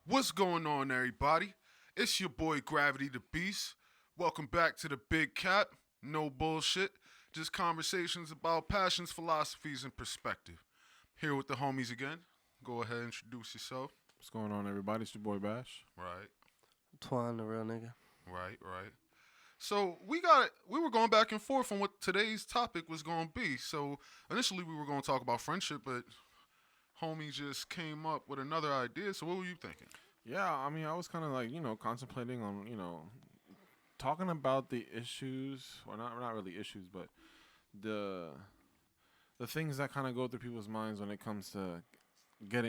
What's going on, everybody? It's your boy Gravity the Beast. Welcome back to the Big Cap. No bullshit, just conversations about passions, philosophies, and perspective. Here with the homies again. Go ahead and introduce yourself. What's going on, everybody? It's your boy Bash. Right, Twan, the real nigga. right. So we were going back and forth on what today's topic was going to be. So initially we were going to talk about friendship, but homie just came up with another idea. So what were you thinking? Yeah, I mean, I was kind of like, contemplating on, talking about the issues, or not really issues, but the the things that kind of go through people's minds when it comes to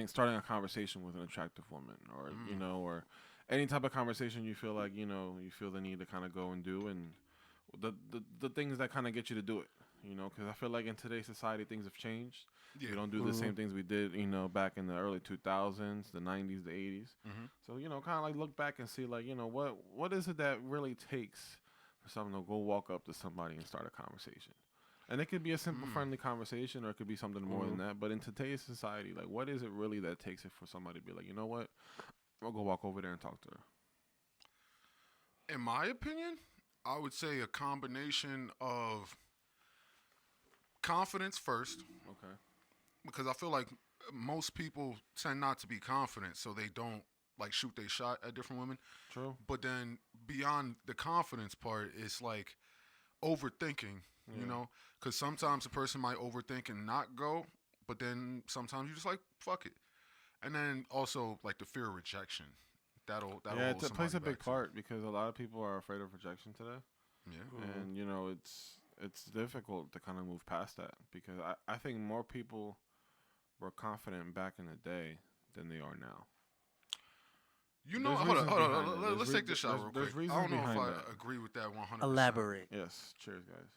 starting a conversation with an attractive woman, or or any type of conversation you feel like you feel the need to kind of go and do, and the things that kind of get you to do it. Because I feel like in today's society things have changed. Yeah. We don't do the same things we did, back in the early 2000s, the 90s, the 80s. Mm-hmm. So, kind of like look back and see, like, what is it that really takes for someone to go walk up to somebody and start a conversation? And it could be a simple, friendly conversation, or it could be something more than that. But in today's society, like, what is it really that takes it for somebody to be like, you know what, I'll go walk over there and talk to her? In my opinion, I would say a combination of confidence first, Okay. because I feel like most people tend not to be confident, so they don't like shoot their shot at different women. True. But then beyond the confidence part, it's like overthinking, Yeah. because sometimes a person might overthink and not go, but then sometimes you just like fuck it, and then also like the fear of rejection. That'll Yeah, hold it plays a somebody big back too. part because a lot of people are afraid of rejection today. Yeah. And it's difficult to kind of move past that because I think more people were confident back in the day than they are now. There's Hold on, reasons hold on. behind it. Let's take this shot real There's quick. I don't reasons know if behind I that. agree with that 100%. Elaborate. Yes, cheers, guys.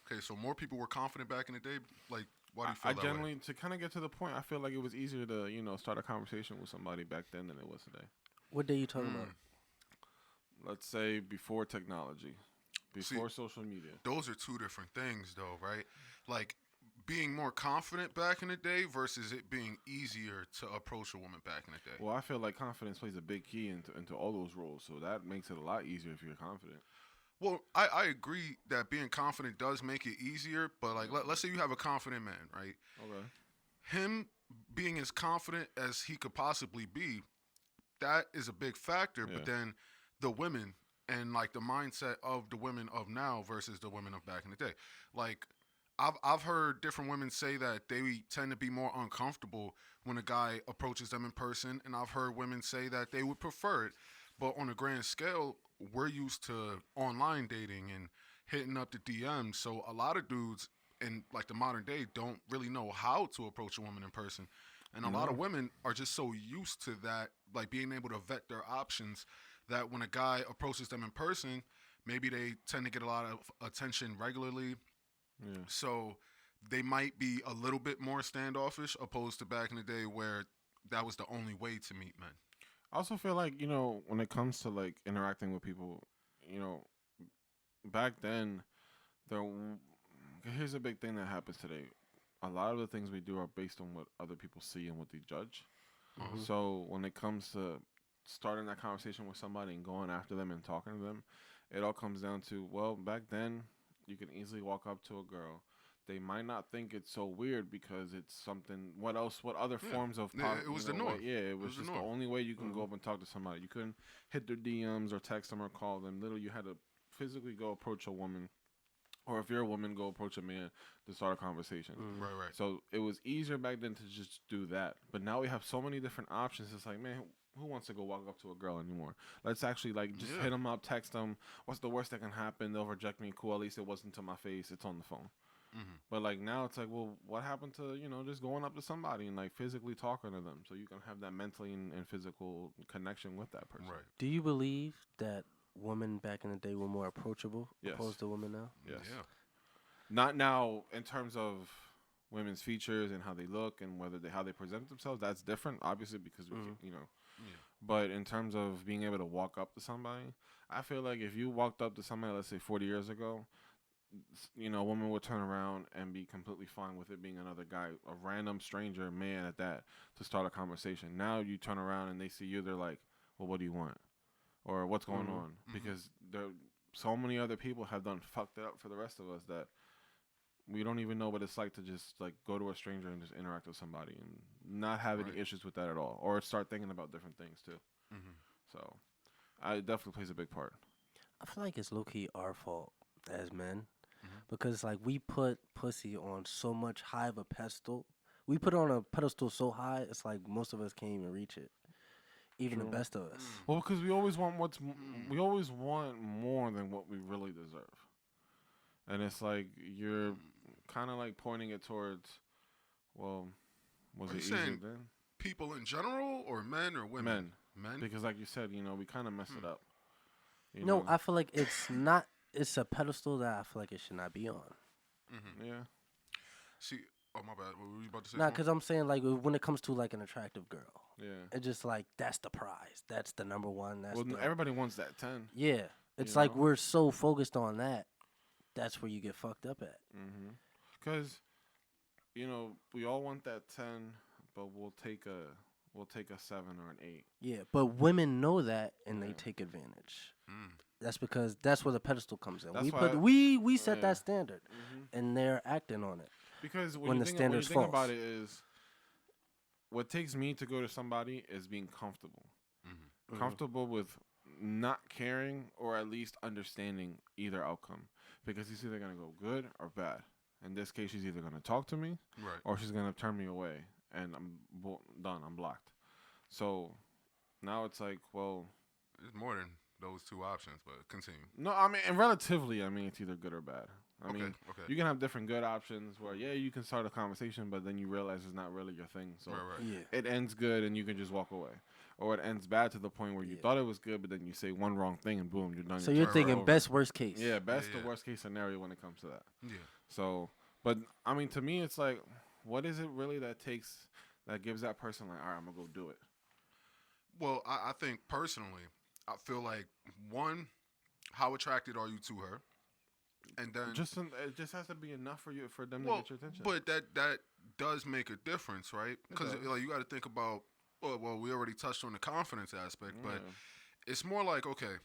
Okay, so more people were confident back in the day. Like, why do you I feel that generally, way? to kind of get to the point, I feel like it was easier to start a conversation with somebody back then than it was today. What day you talking about? Let's say before technology, before social media. Those are two different things, though, right? Like, being more confident back in the day versus it being easier to approach a woman back in the day. Well, I feel like confidence plays a big key into all those roles, so that makes it a lot easier if you're confident. Well, I agree that being confident does make it easier, but like let's say you have a confident man, right? Okay. Him being as confident as he could possibly be, that is a big factor. Yeah. But then the women and like the mindset of the women of now versus the women of back in the day, like I've heard different women say that they tend to be more uncomfortable when a guy approaches them in person, and I've heard women say that they would prefer it. But on a grand scale, we're used to online dating and hitting up the DMs. So a lot of dudes in like the modern day don't really know how to approach a woman in person. And a lot of women are just so used to that, like being able to vet their options, that when a guy approaches them in person, maybe they tend to get a lot of attention regularly. Yeah. So they might be a little bit more standoffish opposed to back in the day where that was the only way to meet men. I also feel like, when it comes to like interacting with people, you know, back then, there. Here's a big thing that happens today. A lot of the things we do are based on what other people see and what they judge. So when it comes to starting that conversation with somebody and going after them and talking to them, it all comes down to, well, back then you can easily walk up to a girl. They might not think it's so weird because it's something. What else? What other forms of? Yeah, it was the norm. Yeah, it was the just the norm. only way you can go up and talk to somebody. You couldn't hit their DMs or text them or call them. Literally, you had to physically go approach a woman, or if you're a woman, go approach a man to start a conversation. Right. So it was easier back then to just do that. But now we have so many different options. It's like, man, who wants to go walk up to a girl anymore? Let's actually like just hit them up, text them. What's the worst that can happen? They'll reject me. Cool. At least it wasn't to my face. It's on the phone. But like now it's like, well, what happened to just going up to somebody and like physically talking to them so you can have that mentally and physical connection with that person. Right. Do you believe that women back in the day were more approachable Yes. opposed to women now? Yes. Yeah. Not now in terms of women's features and how they look and how they present themselves. That's different, obviously, because we can, But in terms of being able to walk up to somebody, I feel like if you walked up to somebody, let's say 40 years ago, a woman would turn around and be completely fine with it being another guy, a random stranger man at that, to start a conversation. Now you turn around and they see you, they're like, well, what do you want? Or what's going on? Because there, so many other people have done fucked it up for the rest of us that we don't even know what it's like to just like go to a stranger and just interact with somebody and not have any issues with that at all, or start thinking about different things too. So, it definitely plays a big part. I feel like it's low key our fault as men, because like we put pussy on so much high of a pedestal. We put it on a pedestal so high, it's like most of us can't even reach it. Even the best of us. Well, because we always want we always want more than what we really deserve, and it's like you're kind of like pointing it towards, well, was it easier then? People in general, or men or women? Men. Because like you said, we kind of messed it up. No, I feel like it's not. It's a pedestal that I feel like it should not be on. Yeah. See, oh my bad. What were you about to say? Nah, because I'm saying like when it comes to like an attractive girl, Yeah. it's just like that's the prize. That's the number one. That's Everybody wants that 10. Yeah, it's like we're so focused on that. That's where you get fucked up at. Because, we all want that 10, but we'll take a 7 or an 8. Yeah, but women know that and they take advantage. That's because that's where the pedestal comes in. That's We set that standard, and they're acting on it. Because when you the think false. about it is, what takes me to go to somebody is being comfortable. Comfortable with not caring or at least understanding either outcome. Because it's either going to go good or bad. In this case, she's either going to talk to me or she's going to turn me away. And I'm done. I'm blocked. So now it's like, well... It's more than those two options, but continue. No, and relatively, it's either good or bad. You can have different good options where, you can start a conversation, but then you realize it's not really your thing. So it ends good and you can just walk away. Or it ends bad to the point where you thought it was good, but then you say one wrong thing and boom, you're done. So you're thinking best, worst case. Yeah, best to worst case scenario when it comes to that. Yeah. So, but, to me, it's like, what is it really that gives that person like, all right, I'm going to go do it? Well, I think personally, I feel like, one, how attracted are you to her? And then it just has to be enough for them to get your attention. But that does make a difference, right? Because like you got to think about. Well, we already touched on the confidence aspect, but it's more like, okay,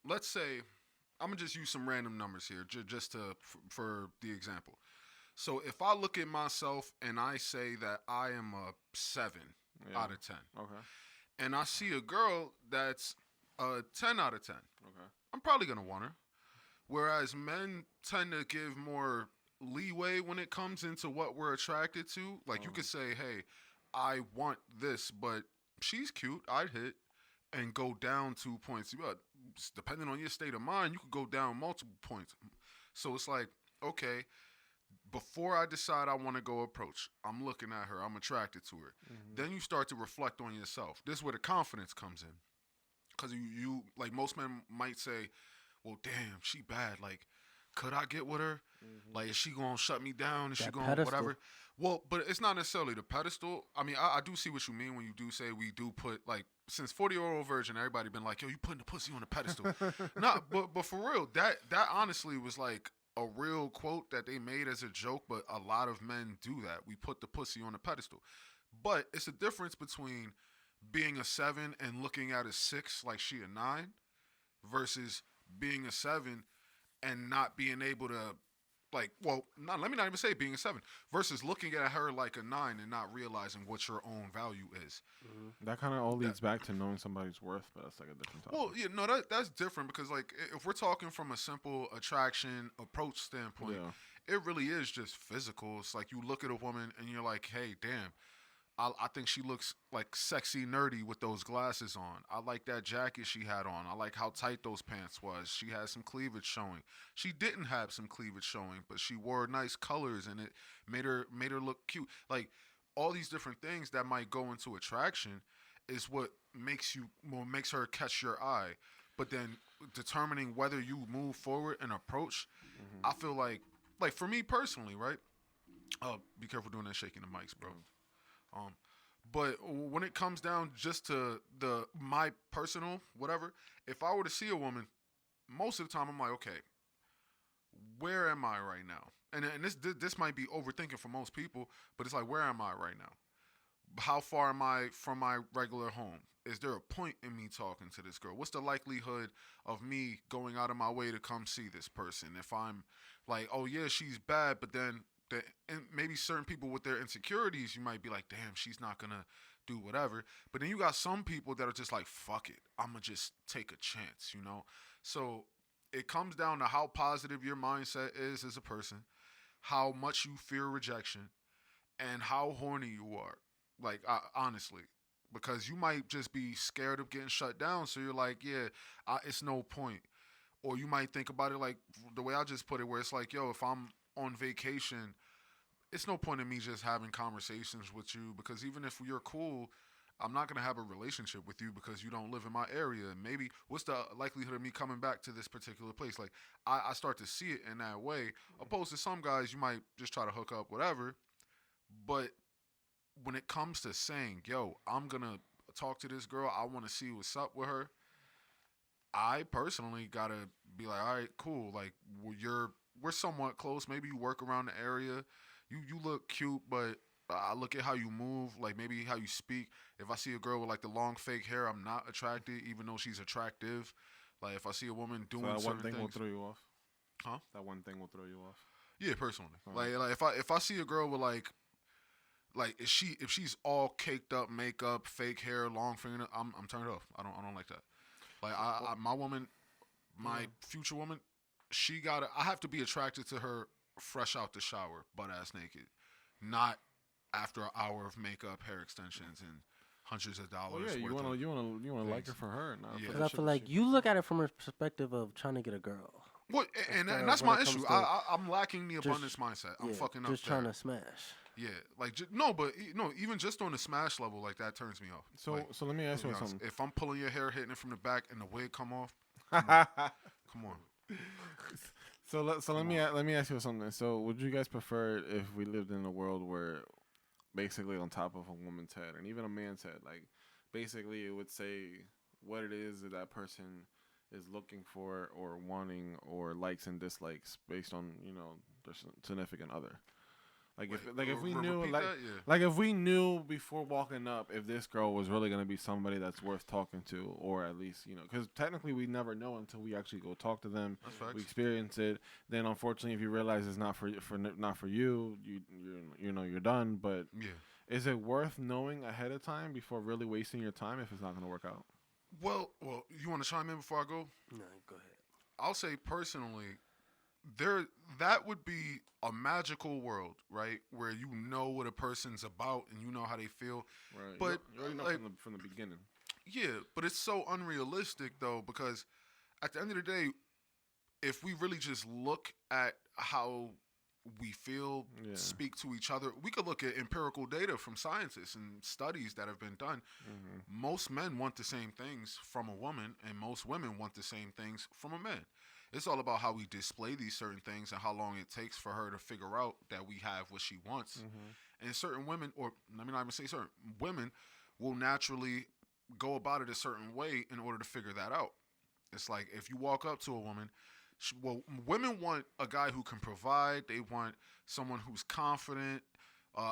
let's say I'm gonna just use some random numbers here, just for the example. So if I look at myself and I say that I am a 7 out of 10, okay, and I see a girl that's a 10 out of 10, okay, I'm probably gonna want her. Whereas men tend to give more leeway when it comes into what we're attracted to. Like you could say, hey, I want this, but she's cute, I'd hit, and go down 2 points. But depending on your state of mind, you could go down multiple points. So it's like, okay, before I decide I want to go approach, I'm looking at her, I'm attracted to her. Then you start to reflect on yourself. This is where the confidence comes in. Because you like most men might say, well, damn, she bad. Like, could I get with her? Like, is she going to shut me down? Is she going to whatever? Well, but it's not necessarily the pedestal. I mean, I do see what you mean when you do say we do put, like, since 40-year-old virgin, everybody been like, yo, you putting the pussy on the pedestal. But for real, that honestly was like a real quote that they made as a joke, but a lot of men do that. We put the pussy on the pedestal. But it's a difference between being a 7 and looking at a 6 like she a 9 versus being a 7 and not being able to, like, well, let me not even say being a 7 versus looking at her like a 9 and not realizing what your own value is. That kind of all leads back to knowing somebody's worth, but that's like a different topic. Well, yeah, no, that's different because, like, if we're talking from a simple attraction approach standpoint, it really is just physical. It's like you look at a woman and you're like, hey, damn, I think she looks like sexy nerdy with those glasses on. I like that jacket she had on. I like how tight those pants was. She had some cleavage showing. She didn't have some cleavage showing, but she wore nice colors and it made her look cute. Like all these different things that might go into attraction is what makes her catch your eye. But then determining whether you move forward and approach, I feel like for me personally, right? Be careful doing that shaking the mics, bro. But when it comes down just to my personal whatever, if I were to see a woman, most of the time I'm like, okay, where am I right now? And this might be overthinking for most people, but it's like, where am I right now? How far am I from my regular home? Is there a point in me talking to this girl? What's the likelihood of me going out of my way to come see this person? If I'm like, oh yeah, she's bad, but then and maybe certain people with their insecurities, you might be like, damn, she's not gonna do whatever. But then you got some people that are just like, fuck it, I'm gonna just take a chance, you know? So it comes down to how positive your mindset is as a person, how much you fear rejection, and how horny you are. Like, honestly, because you might just be scared of getting shut down. So you're like, yeah, it's no point. Or you might think about it like the way I just put it, where it's like, yo, if I'm on vacation, it's no point in me just having conversations with you because even if you're cool, I'm not gonna have a relationship with you because you don't live in my area. And maybe what's the likelihood of me coming back to this particular place? Like I start to see it in that way. Opposed to some guys, you might just try to hook up, whatever. But when it comes to saying, yo, I'm gonna talk to this girl, I want to see what's up with her. I personally gotta be like, all right, cool. Like we're somewhat close. Maybe you work around the area. You look cute, but I look at how you move, like maybe how you speak. If I see a girl with like the long fake hair, I'm not attracted, even though she's attractive. Like if I see a woman doing So that certain one thing will things, throw you off. huh? That one thing will throw you off. Yeah, personally, Oh. like if I see a girl with like if she's all caked up, makeup, fake hair, long finger, I'm turned off. I don't like that. Like my woman, my future woman, I have to be attracted to her fresh out the shower, butt ass naked, not after an hour of makeup, hair extensions, and hundreds of Oh dollars. yeah, you worth wanna like things. her for her, not Yeah. for Because the I shit feel that like she- you look at it from a perspective of trying to get a girl. What and that's when my it comes issue. to I'm lacking the just- abundance mindset. I'm Yeah, fucking up. just trying there. to smash. Yeah, like no, but no, even just on the smash level, like that turns me off. So Like, so let me ask to you be honest, something. if I'm pulling your hair, hitting it from the back, and the wig come off, come on. So let me ask you something. So would you guys prefer it if we lived in a world where basically on top of a woman's head and even a man's head, like basically it would say what it is that that person is looking for or wanting or likes and dislikes based on their significant other. Like if we knew repeat like that? Yeah. like if we knew before walking up if this girl was really gonna be somebody that's worth talking to, or at least because technically we never know until we actually go talk to them, That's facts. we experience it. Then unfortunately, if you realize it's not for not for you, you're done. But Yeah. is it worth knowing ahead of time before really wasting your time if it's not gonna work out? Well, you want to chime in before I go? No, go ahead. I'll say personally, that would be a magical world, right? Where you know what a person's about and you know how they feel. Right. But, you already know like- from the beginning. Yeah, but it's so unrealistic though because at the end of the day, if we really just look at how we feel, Yeah. speak to each other, we could look at empirical data from scientists and studies that have been done. Mm-hmm. Most men want the same things from a woman, and most women want the same things from a man. It's all about how we display these certain things and how long it takes for her to figure out that we have what she wants. Mm-hmm. And certain women, or let me not even say certain women, will naturally go about it a certain way in order to figure that out. It's like if you walk up to a woman, women want a guy who can provide. They want someone who's confident,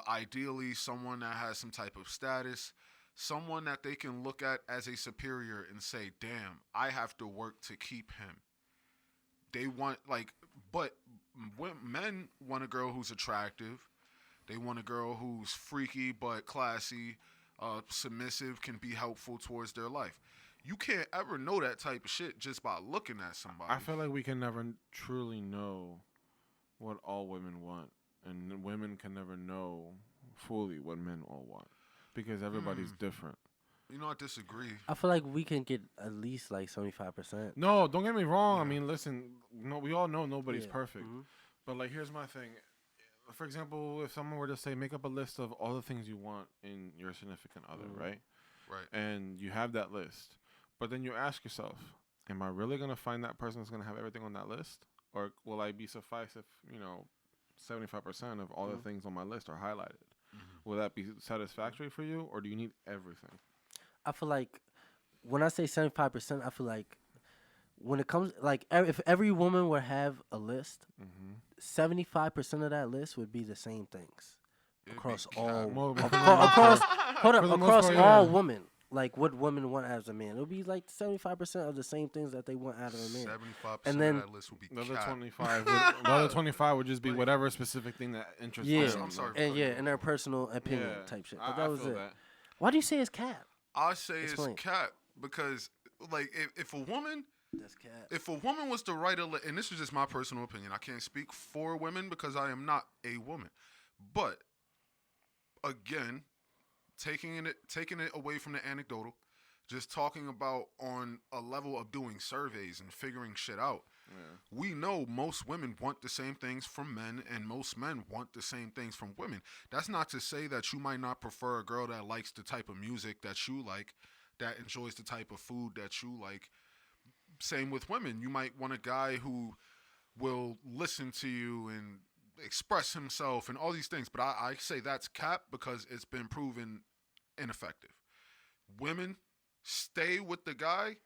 ideally someone that has some type of status, someone that they can look at as a superior and say, damn, I have to work to keep him. They want but men want a girl who's attractive. They want a girl who's freaky but classy, submissive, can be helpful towards their life. You can't ever know that type of shit just by looking at somebody. I feel like we can never truly know what all women want, and women can never know fully what men all want because everybody's different. You know, I disagree. I feel like we can get at least like 75%. No, don't get me wrong. I Yeah. mean, listen, no, we all know nobody's Yeah. perfect. Mhm. But like, here's my thing. For example, if someone were to say, make up a list of all the things you want in your significant other, right? Right. And you have that list, but then you ask yourself, am I really gonna find that person that's gonna have everything on that list, or will I be suffice if 75% of all the things on my list are highlighted? Will that be satisfactory for you, or do you need everything? I feel like when I say 75%, I feel like when it comes like if every woman would have a list, Mm-hmm. 75% of that list would be the same things It'd be across cap. all Well, for the across, most across part- hold up for the most across part, all yeah. women. Like what women want as a man, it'll be like 75% of the same things that they want out of a man. 75% And then- of that list will be The other cap. 25, the other 25 would just be Like- whatever specific thing that interests Yeah, them. I'm sorry. and and their personal opinion Yeah, type shit. I- But that I was feel it. that. Why do you say it's cap? I say Explain. it's cap because, like, if a woman, That's cap. if a woman was to write and this is just my personal opinion, I can't speak for women because I am not a woman, but again, taking it away from the anecdotal, just talking about on a level of doing surveys and figuring shit out. Yeah. We know most women want the same things from men, and most men want the same things from women. That's not to say that you might not prefer a girl that likes the type of music that you like, that enjoys the type of food that you like. Same with women. You might want a guy who will listen to you and express himself and all these things. But I say that's cap because it's been proven ineffective. Women, stay with the guy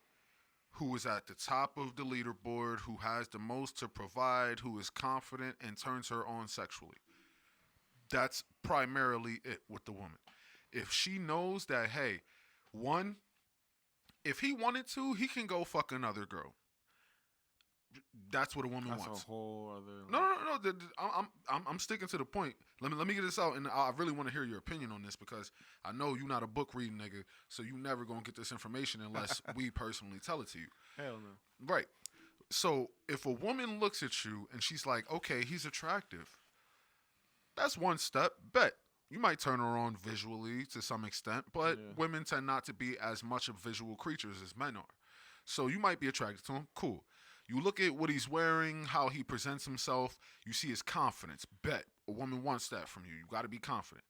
who is at the top of the leaderboard, who has the most to provide, who is confident and turns her on sexually. That's primarily it with the woman. If she knows that, hey, one, if he wanted to, he can go fuck another girl. That's what a woman That's wants. a whole other. No. I'm sticking to the point. Let me get this out, and I really want to hear your opinion on this because I know you're not a book reading nigga, so you never gonna get this information unless we personally tell it to you. Hell no. Right. So if a woman looks at you and she's like, okay, he's attractive, that's one step. Bet you might turn her on visually to some extent, but Yeah. women tend not to be as much of visual creatures as men are. So you might be attracted to him. Cool. You look at what he's wearing, how he presents himself. You see his confidence. Bet a woman wants that from you. You got to be confident.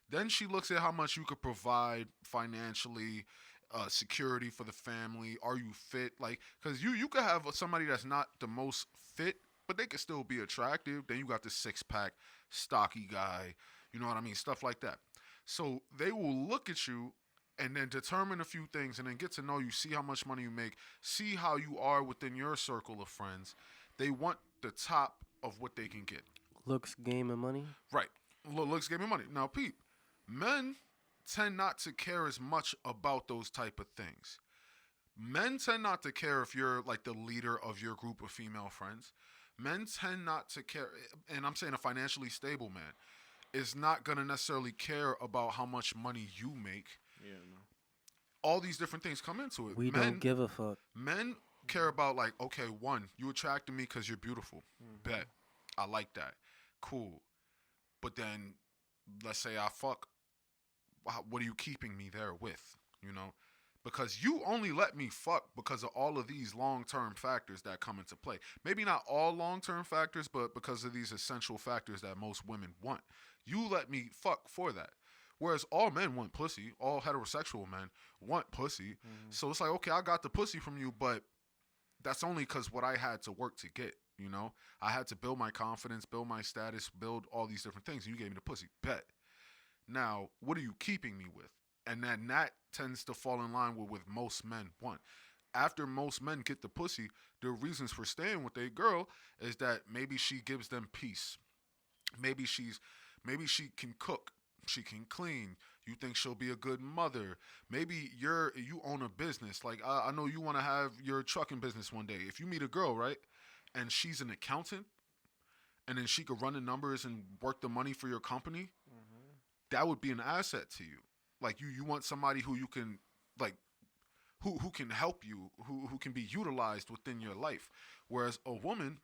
Then she looks at how much you could provide financially, security for the family. Are you fit? Like, because you could have somebody that's not the most fit, but they could still be attractive. Then you got the 6-pack, stocky guy. You know what I mean? Stuff like that. So they will look at you and then determine a few things and then get to know you, see how much money you make, see how you are within your circle of friends. They want the top of what they can get. Looks, game, and money. Right. Looks, give me money. Now, peep, men tend not to care as much about those type of things. Men tend not to care if you're like the leader of your group of female friends. Men tend not to care, and I'm saying a financially stable man is not going to necessarily care about how much money you make. Yeah, no. All these different things come into it. We men, don't give a fuck. Men care about like, okay, one, you attracted me because you're beautiful. Bet. I like that. Cool. But then, let's say I fuck. What are you keeping me there with? You know? Because you only let me fuck because of all of these long-term factors that come into play. Maybe not all long-term factors, but because of these essential factors that most women want. You let me fuck for that. Whereas all men want pussy. All heterosexual men want pussy. So it's like, okay, I got the pussy from you, but that's only because what I had to work to get, you know? I had to build my confidence, build my status, build all these different things. And you gave me the pussy. Bet. Now, what are you keeping me with? And then that tends to fall in line with what most men want. After most men get the pussy, their reasons for staying with a girl is that maybe she gives them peace. Maybe she can cook. She can clean. You think she'll be a good mother. Maybe you own a business. Like I know you want to have your trucking business one day. If you meet a girl, right, and she's an accountant, and then she could run the numbers and work the money for your company, that would be an asset to you. Like you want somebody who you can like who can help you, who can be utilized within your life. Whereas a woman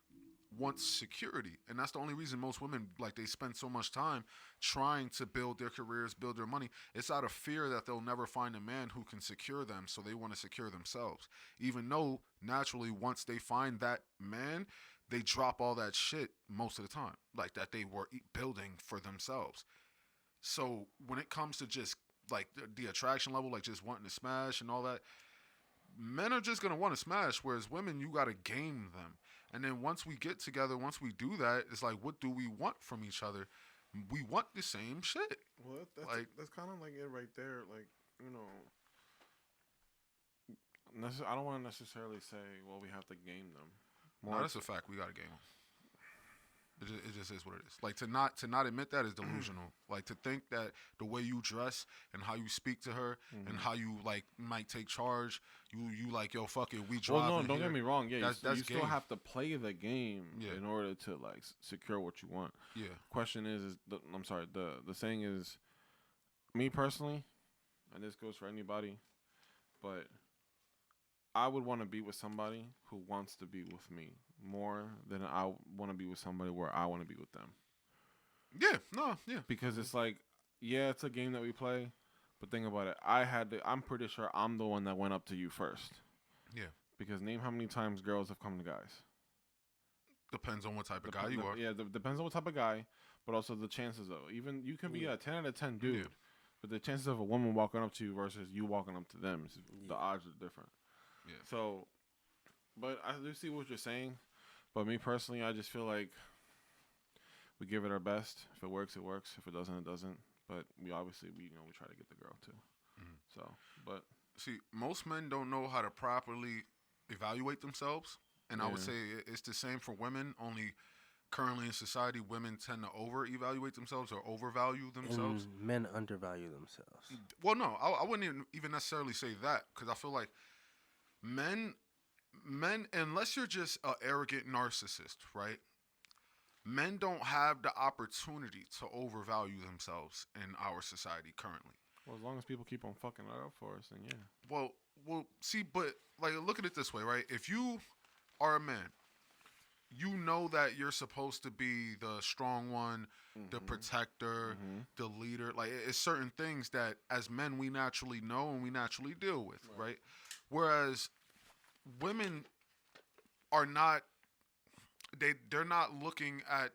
wants security, and that's the only reason most women like they spend so much time trying to build their careers, build their money. It's out of fear that they'll never find a man who can secure them, so they want to secure themselves. Even though naturally once they find that man, they drop all that shit most of the time, like that they were building for themselves. So when it comes to just like the attraction level, like just wanting to smash and all that, men are just going to want to smash, whereas women, you got to game them. And then once we get together, once we do that, it's like, what do we want from each other? We want the same shit. Well, that's Like- that's kind of like it right there. Like, you know, I don't want to necessarily say, well, we have to game them. No, that's a fact. We got a game them. It just is what it is. Like to not admit that is delusional. Like to think that the way you dress and how you speak to her and how you like might take charge, you like yo fuck it, we drive. Well, no, don't get me wrong. Yeah, that's you still game. have to play the game Yeah. in order to like secure what you want. Yeah, Question is I'm sorry. The saying is, me personally, and this goes for anybody, but I would want to be with somebody who wants to be with me more than I want to be with somebody where I want to be with them. yeah, no, yeah. Because it's like, yeah, it's a game that we play, but think about it. I'm pretty sure I'm the one that went up to you first. Yeah. Because name how many times girls have come to guys. Depends on what type of guy you are. Yeah, depends on what type of guy, but also the chances though. Even you can be a 10 out of 10 dude, Yeah. but the chances of a woman walking up to you versus you walking up to them, the odds are different. Yeah. So, but I do see what you're saying. But me personally, I just feel like we give it our best. If it works, it works. If it doesn't, it doesn't. But we obviously we try to get the girl too. Mhm. So, but See, most men don't know how to properly evaluate themselves, and I would Yeah. say it's the same for women. Only currently in society, women tend to over-evaluate themselves or overvalue themselves. And men undervalue themselves. Well, no, I wouldn't even necessarily say that because I feel like men, unless you're just an arrogant narcissist, right? Men don't have the opportunity to overvalue themselves in our society currently. well, as long as people keep on fucking it up for us, then yeah. Well, see, but like, look at it this way, right? If you are a man, you know that you're supposed to be the strong one, the protector, the leader. Like, it's certain things that as men we naturally know and we naturally deal with, right? Whereas women are not. They're not looking at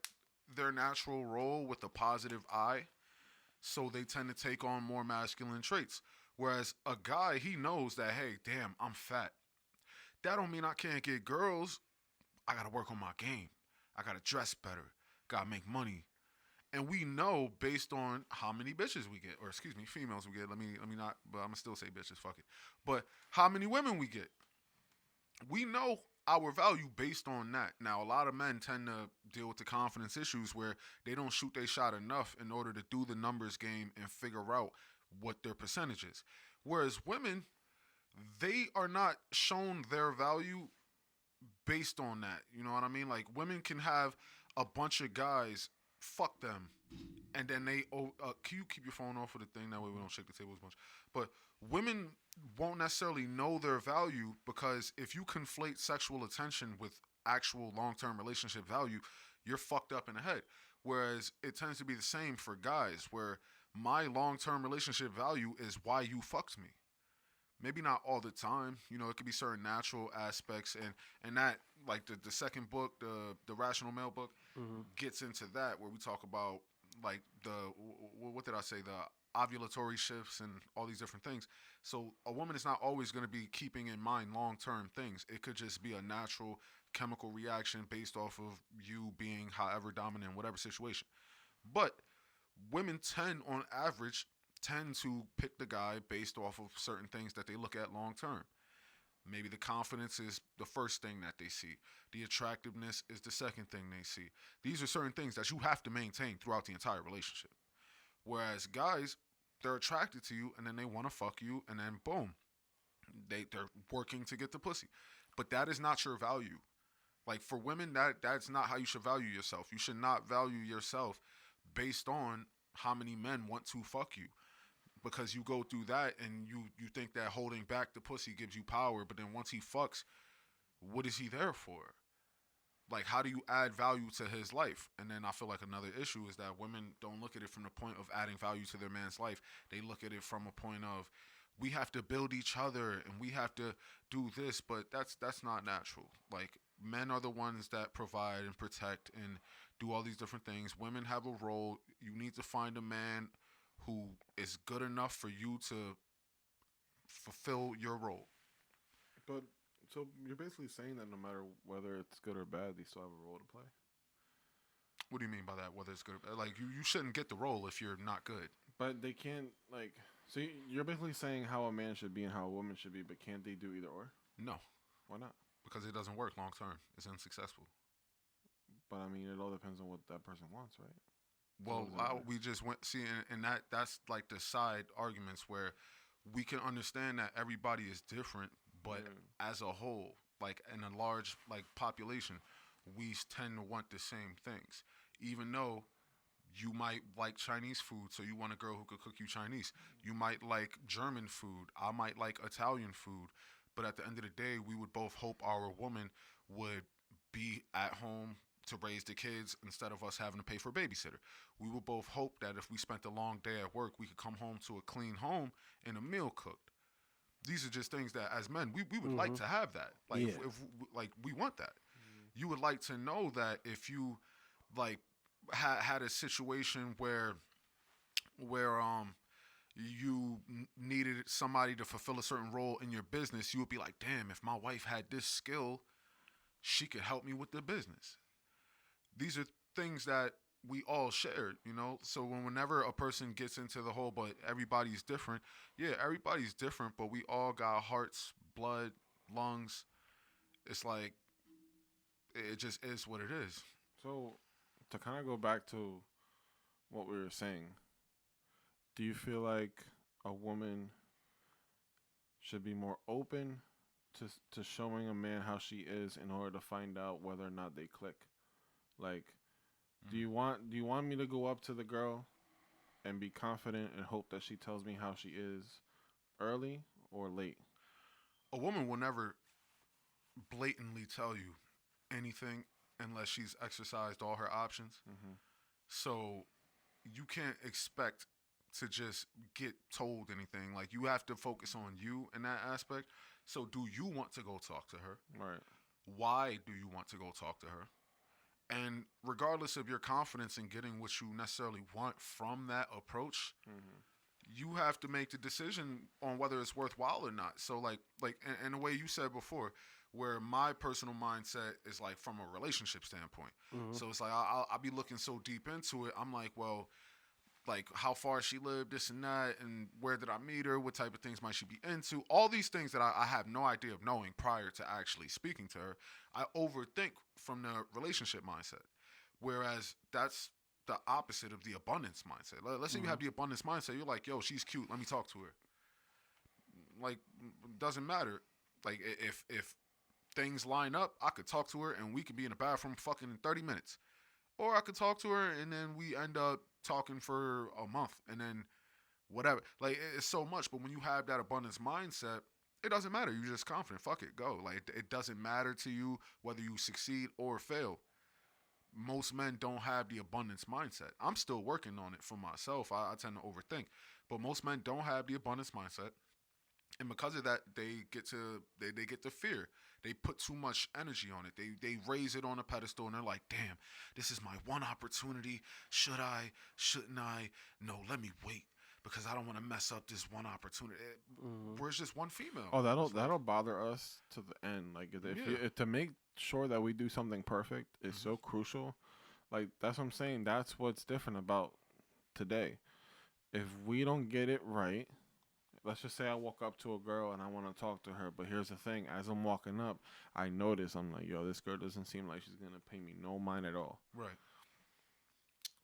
their natural role with a positive eye, so they tend to take on more masculine traits. Whereas a guy, he knows that, hey, damn, I'm fat. That don't mean I can't get girls. I gotta work on my game. I gotta dress better. Gotta make money. And we know based on how many bitches we get, or excuse me, females we get. Let me not, but I'm gonna still say bitches. Fuck it. But how many women we get? We know our value based on that. Now, a lot of men tend to deal with the confidence issues where they don't shoot their shot enough in order to do the numbers game and figure out what their percentage is. Whereas women, they are not shown their value based on that. You know what I mean? Like, women can have a bunch of guys fuck them, and then they can you keep your phone off of the thing, that way we don't shake the table as much. But women won't necessarily know their value, because if you conflate sexual attention with actual long-term relationship value, you're fucked up in the head. Whereas it tends to be the same for guys, where my long-term relationship value is why you fucked me. Maybe not all the time. You know, it could be certain natural aspects, and that, like the second book, the Rational Male book, gets into that, where we talk about like what did I say, the ovulatory shifts and all these different things. So a woman is not always going to be keeping in mind long term things. It could just be a natural chemical reaction based off of you being however dominant in whatever situation. But women on average, tend to pick the guy based off of certain things that they look at long term. Maybe the confidence is the first thing that they see. The attractiveness is the second thing they see. These are certain things that you have to maintain throughout the entire relationship. Whereas guys, they're attracted to you and then they want to fuck you, and then boom, they're working to get the pussy. But that is not your value. Like, for women, that's not how you should value yourself. You should not value yourself based on how many men want to fuck you, because you go through that and you think that holding back the pussy gives you power, but then once he fucks, what is he there for? Like, how do you add value to his life? And then I feel like another issue is that women don't look at it from the point of adding value to their man's life. They look at it from a point of, we have to build each other and we have to do this, but that's not natural. Like, men are the ones that provide and protect and do all these different things. Women have a role. You need to find a man who is good enough for you to fulfill your role. But so you're basically saying that no matter whether it's good or bad, they still have a role to play. What do you mean by that? Whether it's good or bad? Like, you shouldn't get the role if you're not good. But they can't, like, So you're basically saying how a man should be and how a woman should be, but can't they do either or? No, Why not? because it doesn't work long term. It's unsuccessful. But I mean, it all depends on what that person wants, right? Well, doesn't matter. we just went see, and that's like the side arguments where we can understand that everybody is different, but Yeah. as a whole, like in a large like population, we tend to want the same things. Even though you might like Chinese food, so you want a girl who could cook you Chinese. You might like German food. I might like Italian food. But at the end of the day, we would both hope our woman would be at home to raise the kids instead of us having to pay for a babysitter. We would both hope that if we spent a long day at work, we could come home to a clean home and a meal cooked. These are just things that, as men, we would like to have that. Like, Yeah. if like we want that. You would like to know that if you like had a situation where you needed somebody to fulfill a certain role in your business, you would be like, damn, if my wife had this skill, she could help me with the business. These are things that we all shared, you know. So whenever a person gets into the whole, but everybody's different, yeah, everybody's different, but we all got hearts, blood, lungs. It's like it just is what it is. So to kind of go back to what we were saying, do you feel like a woman should be more open to showing a man how she is in order to find out whether or not they click? Like, do you want me to go up to the girl and be confident and hope that she tells me how she is early or late? A woman will never blatantly tell you anything unless she's exercised all her options. Mm-hmm. So you can't expect to just get told anything. Like you have to focus on you in that aspect. So do you want to go talk to her? Right. Why do you want to go talk to her? And regardless of your confidence in getting what you necessarily want from that approach, Mm-hmm. you have to make the decision on whether it's worthwhile or not. So like in the way you said before, where my personal mindset is like from a relationship standpoint. So it's like I'll be looking so deep into it. I'm like, well, like how far she lived, this and that, and where did I meet her? What type of things might she be into? All these things that I have no idea of knowing prior to actually speaking to her. I overthink from the relationship mindset. Whereas that's the opposite of the abundance mindset. Let's say you have the abundance mindset. You're like, yo, she's cute. Let me talk to her. Like, doesn't matter. Like, if things line up, I could talk to her and we could be in the bathroom fucking in 30 minutes. Or I could talk to her and then we end up talking for a month and then whatever. Like, it's so much. But when you have that abundance mindset, it doesn't matter. You're just confident. Fuck it, go. Like, it doesn't matter to you whether you succeed or fail. Most men don't have the abundance mindset. I'm still working on it for myself. I tend to overthink. But most men don't have the abundance mindset. And because of that, they get to fear. They put too much energy on it. They raise it on a pedestal and they're like, damn, this is my one opportunity. Should I? Shouldn't I? No, let me wait because I don't want to mess up this one opportunity. Where's just one female? Oh, It's like, that'll bother us to the end. Like if Yeah. you, to make sure that we do something perfect is so crucial. Like that's what I'm saying. That's what's different about today. If we don't get it right, let's just say I walk up to a girl and I want to talk to her, but here's the thing: as I'm walking up, I notice I'm like, yo, this girl doesn't seem like she's gonna pay me no mind at all. right.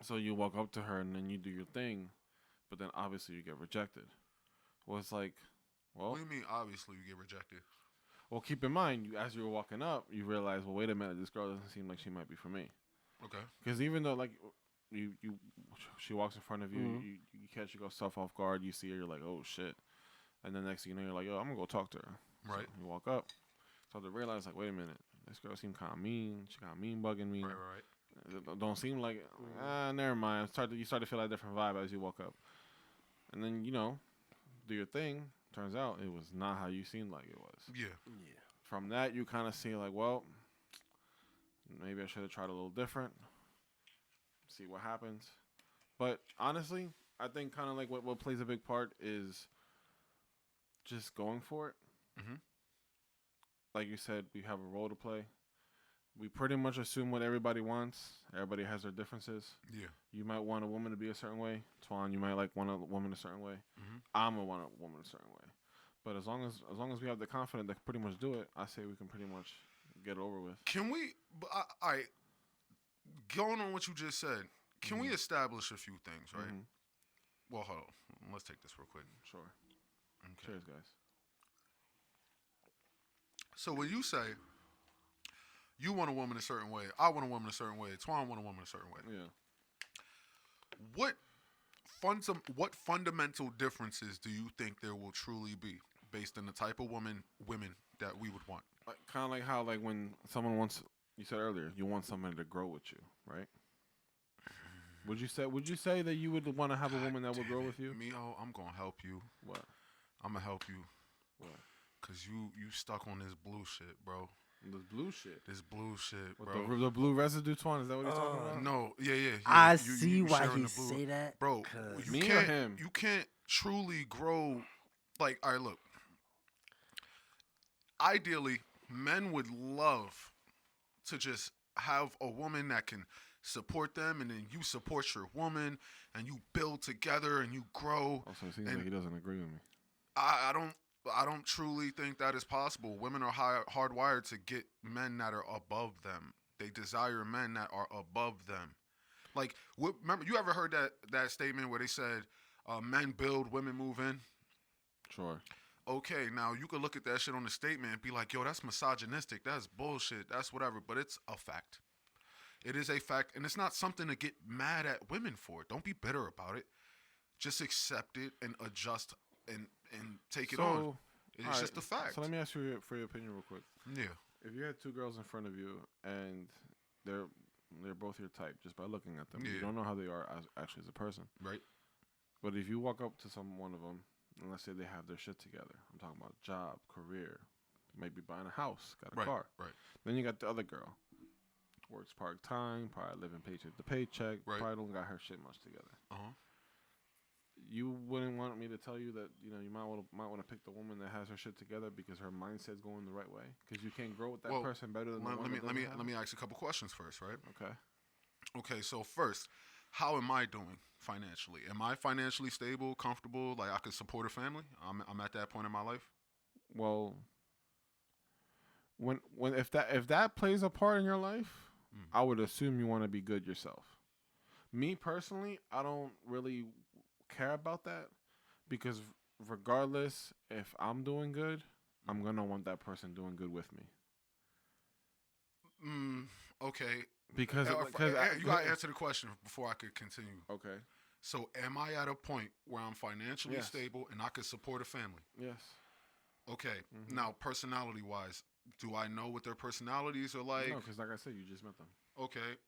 So you walk up to her and then you do your thing, but then obviously you get rejected. Well, it's like, well, What do you mean? Obviously, you get rejected. well, keep in mind, as you're walking up, you realize, well, wait a minute, this girl doesn't seem like she might be for me. Okay. Because even though, like, she walks in front of you, you catch yourself off guard, you see her, you're like, oh shit, and then next thing you know, you're like, yo, I'm gonna go talk to her. Right. So you walk up, start to realize, like, wait a minute, this girl seemed kind of mean. She kind of mean bugging me. Right. It don't seem like, never mind. You start to feel that different vibe as you walk up, and then do your thing. Turns out it was not how you seemed like it was. Yeah. Yeah. From that, you kind of see like, well, maybe I should have tried a little different. See what happens. But honestly, I think kind of like what plays a big part is just going for it. Mhm. Like you said, we have a role to play. we pretty much assume what everybody wants. Everybody has their differences. Yeah. You might want a woman to be a certain way. Twan, you might want a woman a certain way. Mm-hmm. I'm gonna want a woman a certain way. But as long as we have the confidence to pretty much do it, I say we can pretty much get it over with. Can we? All right. Going on what you just said, can we establish a few things, right? Mhm. Well, hold on. Let's take this real quick. Sure. Okay. Cheers, guys. So when you say you want a woman a certain way, I want a woman a certain way, Twan want a woman a certain way, Yeah. what fundamental differences do you think there will truly be based on the type of women that we would want? Like, kind of like how like when someone wants, you said earlier, you want somebody to grow with you, right? Would you say that you would want to have a woman that would grow with you? Mijo, I'm gonna help you. What? I'm gonna help you. What? Cause you stuck on this blue shit, bro. This blue shit. This blue shit, What, bro. the blue residue, Twan? Is that what you're talking about? No, yeah. I You see why sharing he the blue. say that, Bro. 'cause- You Me or can't, him? You can't truly grow. Like, all right, look. Ideally, men would love to just have a woman that can support them, and then you support your woman, and you build together, and you grow. Also, it seems And- like he doesn't agree with me. I don't truly think that is possible. Women are hardwired to get men that are above them. They desire men that are above them. Like, remember, you ever heard that statement where they said, "Men build, women move in"? Sure. Okay, now you could look at that shit on the statement and be like, "Yo, that's misogynistic. That's bullshit. That's whatever." But it's a fact. It is a fact, and it's not something to get mad at women for. Don't be bitter about it. Just accept it and adjust and take it on. It's alright, just a fact. So let me ask you for your opinion real quick. Yeah. If you had two girls in front of you and they're both your type just by looking at them, Yeah. you don't know how they are actually as a person. Right. But if you walk up to one of them and let's say they have their shit together, I'm talking about job, career, maybe buying a house, got a car. Right. Then you got the other girl, works part time, probably living paycheck to paycheck, Right. probably don't got her shit much together. Uh-huh. You wouldn't want me to tell you that you might want to pick the woman that has her shit together because her mindset's going the right way because you can't grow with that Well, person better than the one that let me doesn't have it? ask a couple questions first, right? Okay. Okay, so first, how am I doing financially? Am I financially stable, comfortable, like I could support a family? I'm at that point in my life. Well, when if that plays a part in your life, Mm. I would assume you want to be good yourself. Me personally, I don't really care about that because regardless if I'm doing good, I'm gonna want that person doing good with me. Okay. Because You gotta answer the question before I could continue. Okay. So, am I at a point where I'm financially Yes. stable and I could support a family? Yes. Okay. Mhm. Now, personality-wise, do I know what their personalities are like? No, because like I said, you just met them. Okay.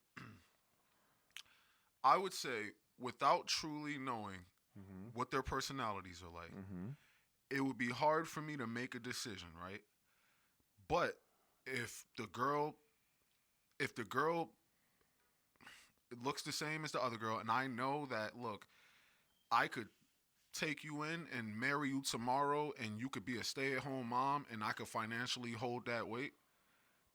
I would say, without truly knowing Mm-hmm. what their personalities are like, Mm-hmm. it would be hard for me to make a decision, right? But if the girl it looks the same as the other girl, and I know that, look, I could take you in and marry you tomorrow, and you could be a stay-at-home mom, and I could financially hold that weight,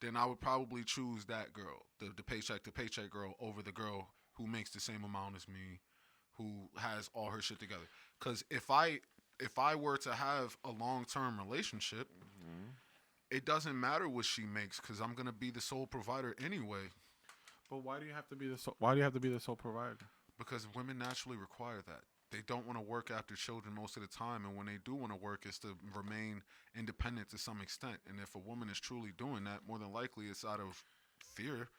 then I would probably choose that girl, the paycheck to paycheck girl, over the girl who makes the same amount as me, who has all her shit together. Because if I were to have a long-term relationship, Mm-hmm. it doesn't matter what she makes because I'm gonna be the sole provider anyway. But why do you have to be the sole provider? Because women naturally require that. They don't want to work after children most of the time, and when they do want to work, it's to remain independent to some extent. And if a woman is truly doing that, more than likely it's out of fear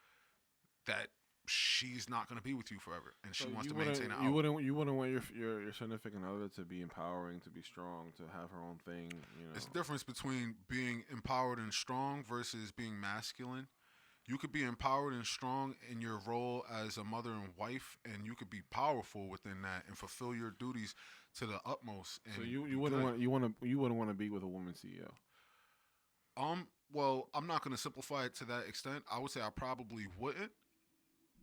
that she's not going to be with you forever, and she wants to maintain it. You wouldn't want your significant other to be empowering, to be strong, to have her own thing. It's the difference between being empowered and strong versus being masculine. You could be empowered and strong in your role as a mother and wife, and you could be powerful within that and fulfill your duties to the utmost. And So you be wouldn't good. you wouldn't want to be with a woman CEO. Well, I'm not going to simplify it to that extent. I would say I probably wouldn't.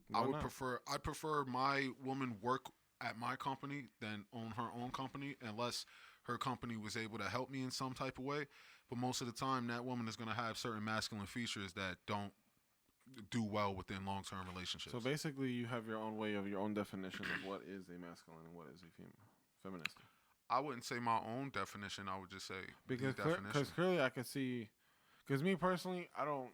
Why not? I'd prefer my woman work at my company than own her own company, unless her company was able to help me in some type of way. But most of the time, that woman is going to have certain masculine features that don't do well within long-term relationships. So basically, you have your own way of your own definition of what is a masculine and what is a feminist. I wouldn't say my own definition. I would just say Because the definition. clearly I could see, because me personally, I don't.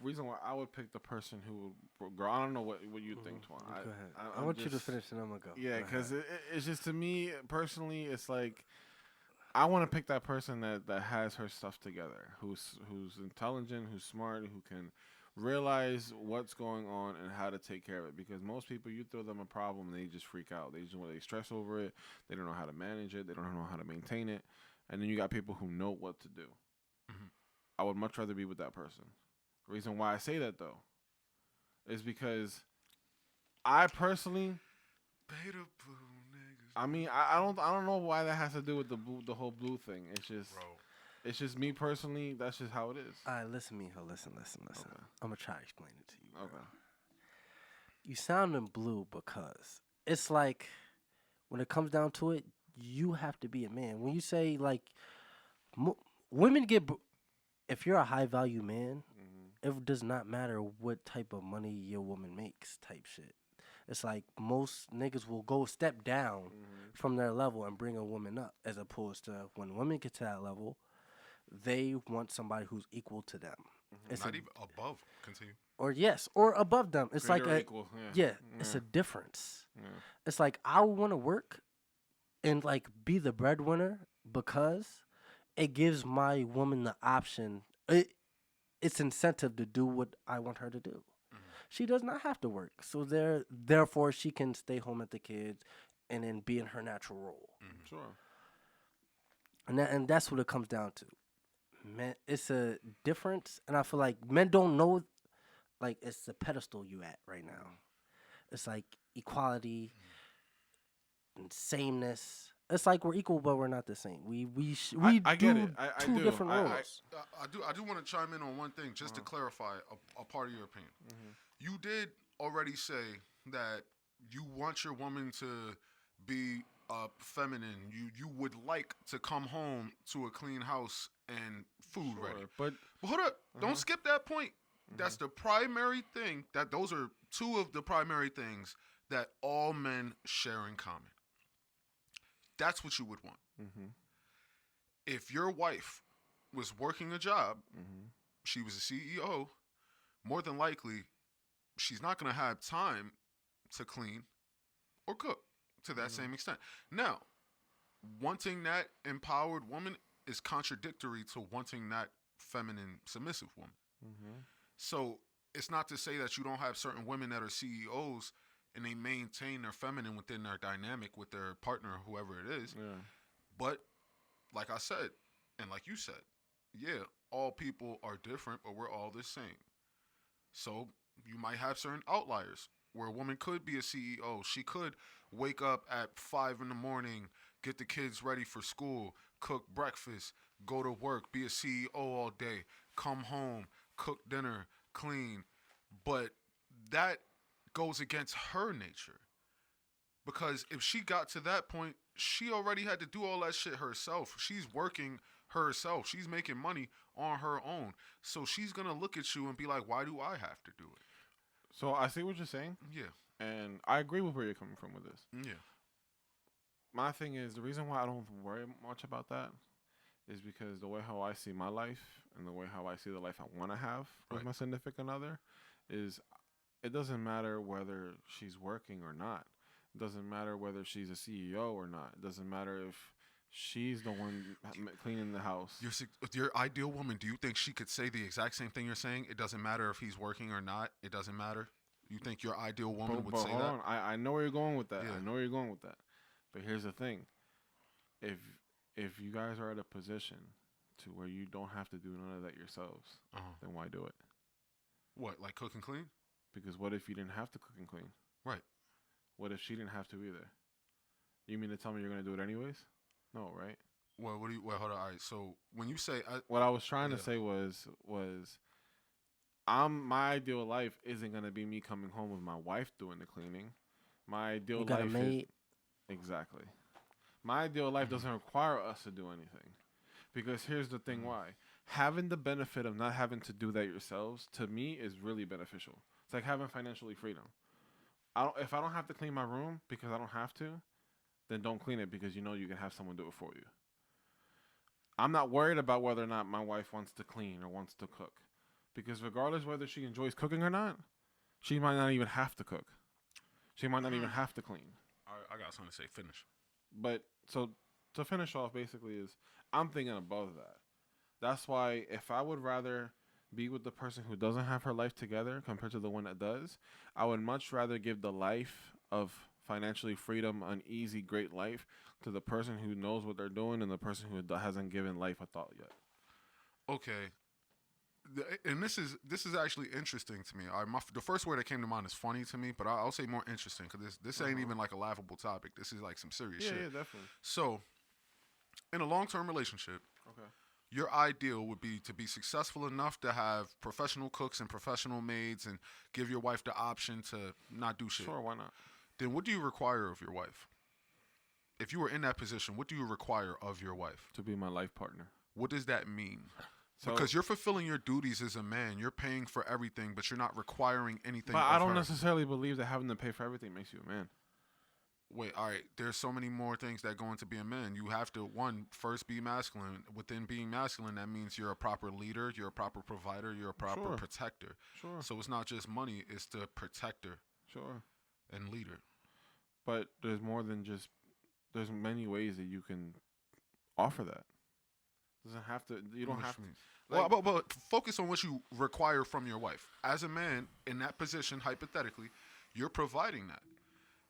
Reason why I would pick the person who would grow. I don't know what you think, Twan. Go ahead. I I'm want you to just- finish and I'm gonna go. Yeah, Go because ahead. it's just to me personally, it's like I want to pick that person that has her stuff together, who's intelligent, who's smart, who can realize what's going on and how to take care of it. Because most people, you throw them a problem, they just freak out. They stress over it. They don't know how to manage it. They don't know how to maintain it. And then you got people who know what to do. Mhm. I would much rather be with that person. The reason why I say that though is because I personally, Beta blue niggas. I mean, I don't know why that has to do with the whole blue thing. Bro. It's just me personally. That's just how it is. All right, listen, Mijo. Listen. Okay. I'm gonna try to explain it to you. Bro. Okay. You sounding blue because it's like when it comes down to it, you have to be a man. When you say like women get, if you're a high value man, it does not matter what type of money your woman makes. Type shit. It's like most niggas will go step down from their level and bring a woman up, as opposed to when women get to that level, they want somebody who's equal to them. It's Not even above. Continue. or above them. It's like They're a, equal. yeah, it's a difference. Yeah. It's like I would want to work and like be the breadwinner because it gives my woman the option. It's incentive to do what I want her to do. She does not have to work, so therefore she can stay home at the kids and then be in her natural role. Sure. And that's what it comes down to. Men, it's a difference, and I feel like men don't know, like it's the pedestal you at right now. It's like equality and sameness. It's like we're equal, but we're not the same. We I do get it. I two do. different I- roles. I do want to chime in on one thing just to clarify a part of your opinion. You did already say that you want your woman to be feminine. You would like to come home to a clean house and food Sure, ready. but But hold up, don't skip that point. That's the primary thing. Those are two of the primary things that all men share in common. That's what you would want. If your wife was working a job, she was a CEO, more than likely, she's not going to have time to clean or cook to that same extent. Now, wanting that empowered woman is contradictory to wanting that feminine, submissive woman. So it's not to say that you don't have certain women that are CEOs and they maintain their feminine within their dynamic with their partner or whoever it is. yeah. But like I said, and like you said, yeah, all people are different, but we're all the same. So you might have certain outliers where a woman could be a CEO. She could wake up at 5 a.m, get the kids ready for school, cook breakfast, go to work, be a CEO all day, come home, cook dinner, clean. But that goes against her nature. Because if she got to that point, she already had to do all that shit herself. She's working herself. She's making money on her own. So she's going to look at you and be like, why do I have to do it? So I see what you're saying, Yeah. and I agree with where you're coming from with this. Yeah. My thing is, the reason why I don't worry much about that is because the way how I see my life and the way how I see the life I want to have with Right. my significant other is it doesn't matter whether she's working or not. It doesn't matter whether she's a CEO or not. It doesn't matter if she's the one cleaning the house. Your ideal woman, do you think she could say the exact same thing you're saying? It doesn't matter if he's working or not. It doesn't matter. You think your ideal woman would But say hold that? on. I know where you're going with that. Yeah. I know where you're going with that. But here's the thing. If you guys are at a position to where you don't have to do none of that yourselves, then why do it? What, like cook and clean? Because what if you didn't have to cook and clean? Right. What if she didn't have to either? You mean to tell me you're going to do it anyways? No, right? Well, hold on. All right. So when you say, What I was trying to Yeah. say was my ideal life isn't going to be me coming home with my wife doing the cleaning. My ideal You got a life maid. Exactly. My ideal life doesn't require us to do anything. Because here's the thing why. having the benefit of not having to do that yourselves, to me, is really beneficial. It's like having financially freedom. If I don't have to clean my room because I don't have to, then don't clean it because you know you can have someone do it for you. I'm not worried about whether or not my wife wants to clean or wants to cook, because regardless whether she enjoys cooking or not, she might not even have to cook. She might not even have to clean. I got something to say. Finish. But so to finish off, basically, is I'm thinking above that. That's why if I would rather be with the person who doesn't have her life together compared to the one that does, I would much rather give the life of financially freedom, an easy, great life, to the person who knows what they're doing and the person who hasn't given life a thought yet. Okay. And this is actually interesting to me. The first word that came to mind is funny to me, but I'll say more interesting because this ain't even like a laughable topic. This is like some serious shit. Yeah, definitely. So, in a long-term relationship, Okay. your ideal would be to be successful enough to have professional cooks and professional maids and give your wife the option to not do shit. Sure, why not? Then what do you require of your wife? If you were in that position, what do you require of your wife? To be my life partner. What does that mean? So, Because you're fulfilling your duties as a man. You're paying for everything, but you're not requiring anything but of I don't her. necessarily believe that having to pay for everything makes you a man. Wait, all right. There's so many more things that go into being a man. You have to, first be masculine. Within being masculine, that means you're a proper leader, you're a proper provider, you're a proper Sure. protector. Sure. So it's not just money, it's the protector Sure. and leader. But there's more than just. There's many ways that you can offer that. Doesn't have to. You don't have to. Well, but focus on what you require from your wife. As a man in that position, hypothetically, you're providing that.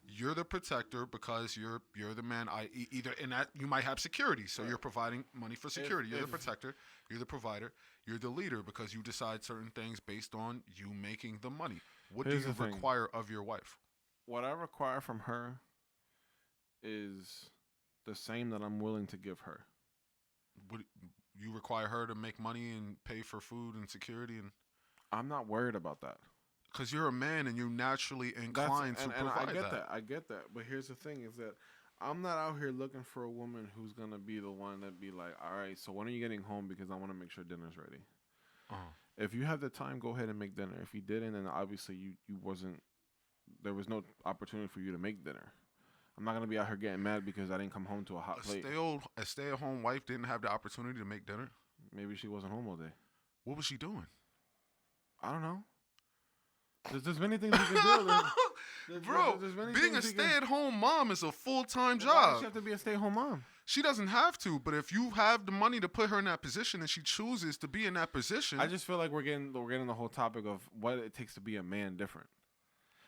You're the protector because you're the man. Either in that you might have security, so you're providing money for security. You're the protector. You're the provider. You're the leader because you decide certain things based on you making the money. What Here's do you the thing. require of your wife? What I require from her is the same that I'm willing to give her. What you require her to make money and pay for food and security, and I'm not worried about that. because you're a man and you're naturally inclined to and provide I get that. I get that. But here's the thing: is that I'm not out here looking for a woman who's gonna be the one that be like, all right, so when are you getting home? Because I want to make sure dinner's ready. Uh-huh. If you have the time, go ahead and make dinner. If you didn't, then obviously you wasn't. There was no opportunity for you to make dinner. I'm not gonna be out here getting mad because I didn't come home to a hot plate. A stay-at-home wife didn't have the opportunity to make dinner. Maybe she wasn't home all day. What was she doing? I don't know. There's many things you can do. Bro, there's many being a things you can- stay-at-home mom is a full-time Why does job. she have to be a stay-at-home mom? She doesn't have to, but if you have the money to put her in that position and she chooses to be in that position, I just feel like we're getting the whole topic of what it takes to be a man different.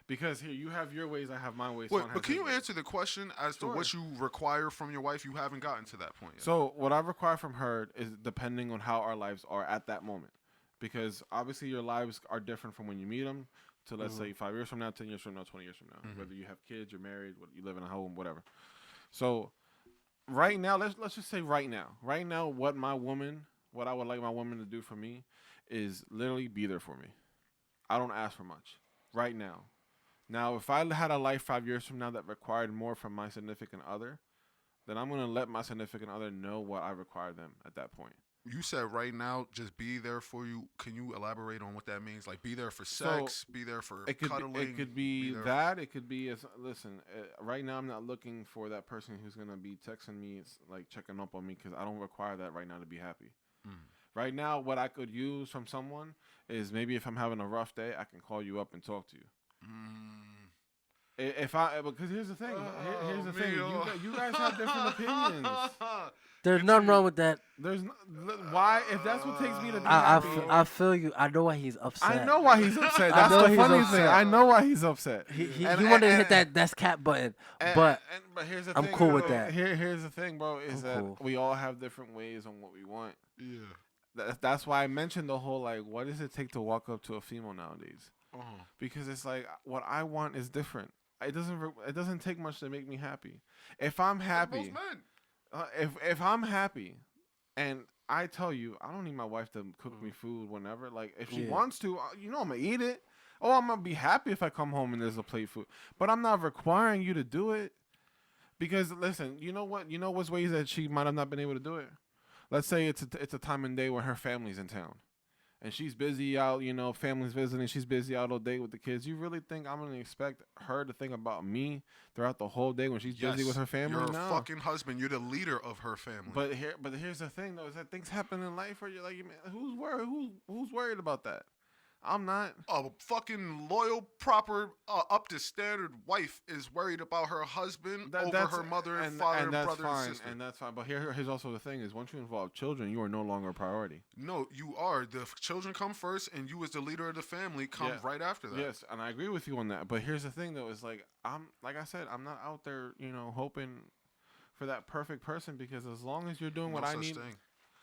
Because here you have your ways, I have my ways. Wait, someone but has can his you ways. answer the question as to what you require from your wife? You haven't gotten to that point yet. So what I require from her is depending on how our lives are at that moment. Because obviously your lives are different from when you meet them to let's say 5 years from now, 10 years from now, 20 years from now. Whether you have kids, you're married, you live in a home, whatever. So right now, let's just say right now, what I would like my woman to do for me is literally be there for me. I don't ask for much right now. Now, if I had a life 5 years from now that required more from my significant other, then I'm going to let my significant other know what I require them at that point. You said right now, just be there for you. Can you elaborate on what that means? Like, be there for sex, be there for cuddling. It could be there that. It could be listen. Right now, I'm not looking for that person who's gonna be texting me, like checking up on me, because I don't require that right now to be happy. Right now, what I could use from someone is maybe if I'm having a rough day, I can call you up and talk to you. Because here's the thing. Here's the thing. You guys have different opinions. There's nothing wrong with that. Why? If that's what takes me to be happy. I feel you. I know why he's upset. I know why he's upset. That's know the he's funny upset. thing. I know why he's upset. He wanted to hit that that's cap button, but here's the I'm thing, cool with bro. that. Here's the thing, bro. Is I'm that cool. we all have different ways on what we want. Yeah. That's why I mentioned the whole like, what does it take to walk up to a female nowadays? Because it's like what I want is different. It doesn't take much to make me happy. If I'm happy, if I'm happy, and I tell you, I don't need my wife to cook me food whenever. Like if she wants to, I'm gonna eat it. Oh, I'm gonna be happy if I come home and there's a plate of food. But I'm not requiring you to do it. Because listen, you know what? You know what's ways that she might have not been able to do it? let's say it's a time and day when her family's in town, and she's busy out, family's visiting, she's busy out all day with the kids. You really think I'm gonna expect her to think about me throughout the whole day when she's busy with her family? You're No. a fucking husband. You're the leader of her family. But here's the thing though, is that things happen in life where you're like, man, who's worried about that? I'm not. A fucking loyal, proper, up to standard wife is worried about her husband over her mother and father and that's brother fine, and sister. and that's fine. But here's also the thing: is once you involve children, you are no longer a priority. No, you are. The children come first, and you as the leader of the family come right after that. Yes, and I agree with you on that. But here's the thing, though: is like I said, I'm not out there, hoping for that perfect person, because as long as you're doing what I need,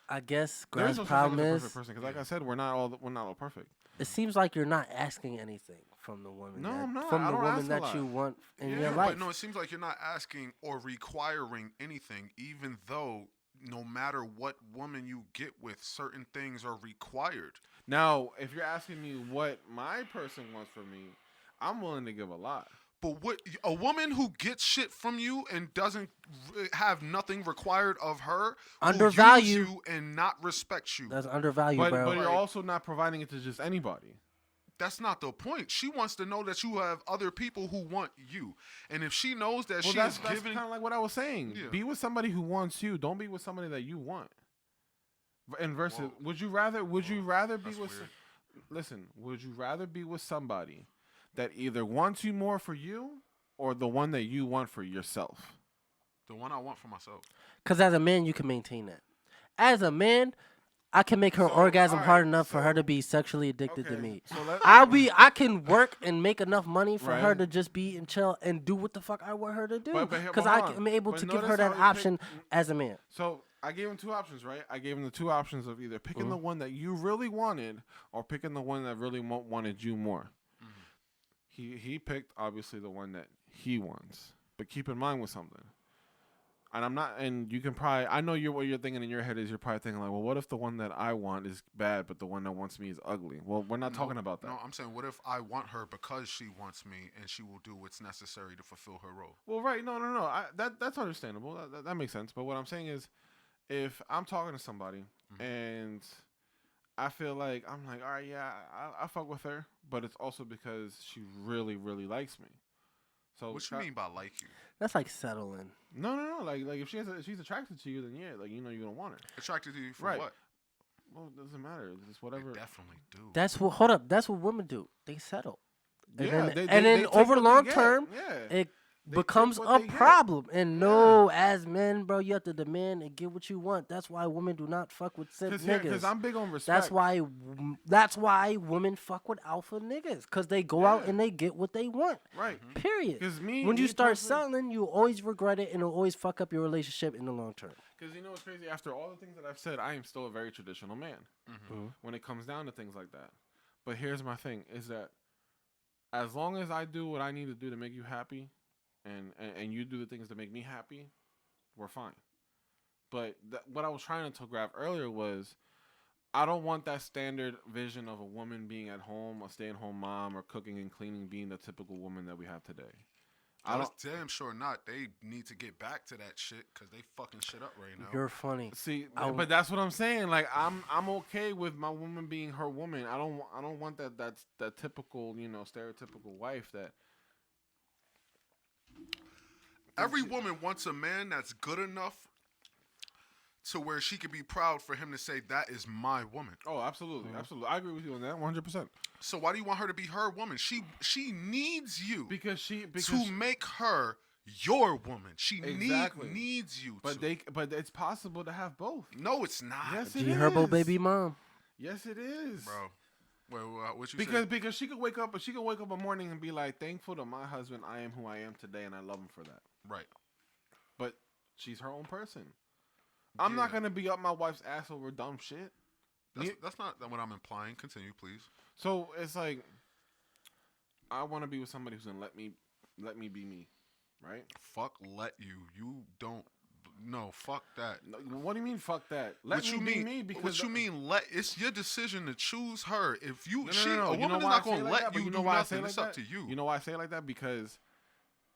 I guess there is Grant's no problem such thing as a is, perfect person. Because like I said, we're not all perfect. it seems like you're not asking anything from the woman. No, I'm not. From I the don't woman ask a that lot. you want in Yeah, your but life. But no, it seems like you're not asking or requiring anything, even though no matter what woman you get with, certain things are required. Now, if you're asking me what my person wants from me, I'm willing to give a lot. But what a woman who gets shit from you and doesn't have nothing required of her, Undervalue you and not respects you. That's undervalued, But bro. you're also not providing it to just anybody. That's not the point. She wants to know that you have other people who want you, and if she knows that That's giving, kind of like what I was saying. Yeah. Be with somebody who wants you. Don't be with somebody that you want. And versus, Whoa. would you rather be That's with? weird. Listen, would you rather be with somebody that either wants you more for you, or the one that you want for yourself? The one I want for myself. Because as a man, you can maintain that. As a man, I can make her So, orgasm alright, hard enough for so- her to be sexually addicted to Okay, me. so let- I can work and make enough money for her Right. to just be and chill and do what the fuck I want her to do. But Because hold on. I'm able But to give her notice that how he option picked- as a man. So I gave him two options, right? I gave him the two options of either picking the one that you really wanted or picking the one that really wanted you more. He picked obviously the one that he wants, but keep in mind with something. And I'm not, and you can probably, I know what you're thinking in your head is you're probably thinking like, well, what if the one that I want is bad, but the one that wants me is ugly? Well, we're not talking about that. No, I'm saying, what if I want her because she wants me, and she will do what's necessary to fulfill her role? Well, right, no. That's understandable. That makes sense. But what I'm saying is, if I'm talking to somebody and I feel like I'm like, all right, yeah, I fuck with her, but it's also because she really, really likes me. So What you mean by like you? That's like settling. No. Like if she's attracted to you, then yeah, like you're gonna want her. Attracted to you for Right. what? Well, it doesn't matter. It's just whatever. They definitely do. That's what. Hold up. That's what women do. They settle. And Yeah, then, they and then take over what they long get. term, Yeah. it They becomes take a what they get. problem. And no, as men, bro, you have to demand and get what you want. That's why women do not fuck with simp niggas. Because I'm big on respect. That's why women fuck with alpha niggas, because they go out Yeah. and they get what they want. Right. Period. 'Cause When you me start personally- selling, you always regret it and it'll always fuck up your relationship in the long term. Because you know what's crazy? After all the things that I've said, I am still a very traditional man when it comes down to things like that. But here's my thing: is that as long as I do what I need to do to make you happy, and you do the things to make me happy, we're fine. But what I was trying to grab earlier was, I don't want that standard vision of a woman being at home, a stay-at-home mom, or cooking and cleaning being the typical woman that we have today. I That's don't damn sure not. They need to get back to that shit because they fucking shit up right now. You're funny. see, I but that's what I'm saying. Like I'm okay with my woman being her woman. I don't want that typical, stereotypical wife that. Every woman wants a man that's good enough to where she could be proud for him to say, that is my woman. Oh, absolutely, absolutely. I agree with you on that, 100%. So why do you want her to be her woman? She needs you Because to make her your woman. She Exactly. needs you but to. but it's possible to have both. No, it's not. Yes, G it Herbo is. baby mom. Yes, it is, Bro. Wait, what you Because she could wake up a morning and be like, thankful to my husband, I am who I am today, and I love him for that. Right. But she's her own person. I'm not gonna be up my wife's ass over dumb shit. That's not what I'm implying. Continue, please. So it's like, I want to be with somebody who's gonna let me be me, right? Fuck let you. You don't. No, fuck that. No, what do you mean? Fuck that. Let What me you be mean? me because What you mean? It's your decision to choose her. If you, No, she, no. a You woman know is why not I say gonna it like let that? But you you do know why I say nothing. it It's like up that? to you. You know why I say it like that? Because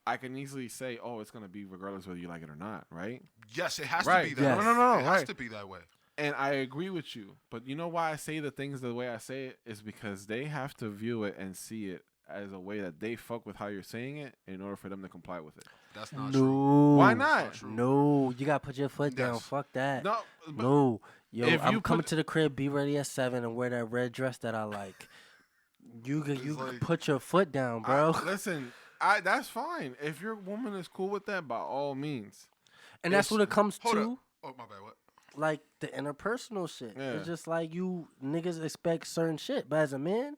I can easily say, oh, it's gonna be regardless whether you like it or not, right? Yes, it has Right. to be that Yes. way. No, It has right. to be that way. And I agree with you. But you know why I say the things the way I say it is because they have to view it and see it as a way that they fuck with how you're saying it in order for them to comply with it. That's not No. true. Why That's not? not true. No, you gotta put your foot down. Yes. Fuck that. No, but No, yo, if I'm you coming put- to the crib. Be ready at 7 and wear that red dress that I like. You It's can like- put your foot down, bro. listen, that's fine. If your woman is cool with that, by all means. And that's it's- what it comes Hold to. up. Oh, my bad. What? Like the interpersonal shit. Yeah. It's just like you niggas expect certain shit, but as a man,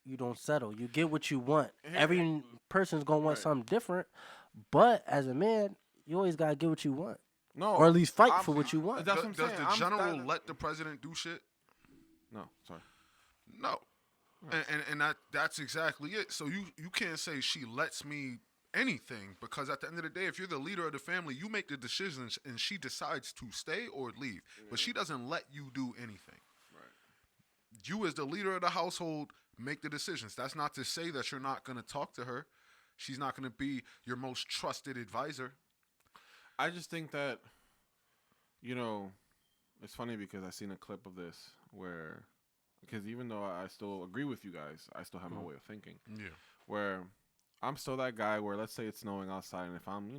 you don't settle. You get what you want. Here- Every person's gonna want Right. something different, but as a man, you always gotta get what you want, No, or at least fight I'm- for what you want. That's what I'm Does saying. the I'm general that- let the president do shit? No, sorry. No. And that's exactly it. So you can't say she lets me anything, because at the end of the day, if you're the leader of the family, you make the decisions and she decides to stay or leave. But she doesn't let you do anything. Right. You as the leader of the household make the decisions. That's not to say that you're not going to talk to her. She's not going to be your most trusted advisor. I just think that, it's funny because I seen a clip of this where, because even though I still agree with you guys, I still have my way of thinking. Yeah. Where I'm still that guy where, let's say it's snowing outside, and if I'm,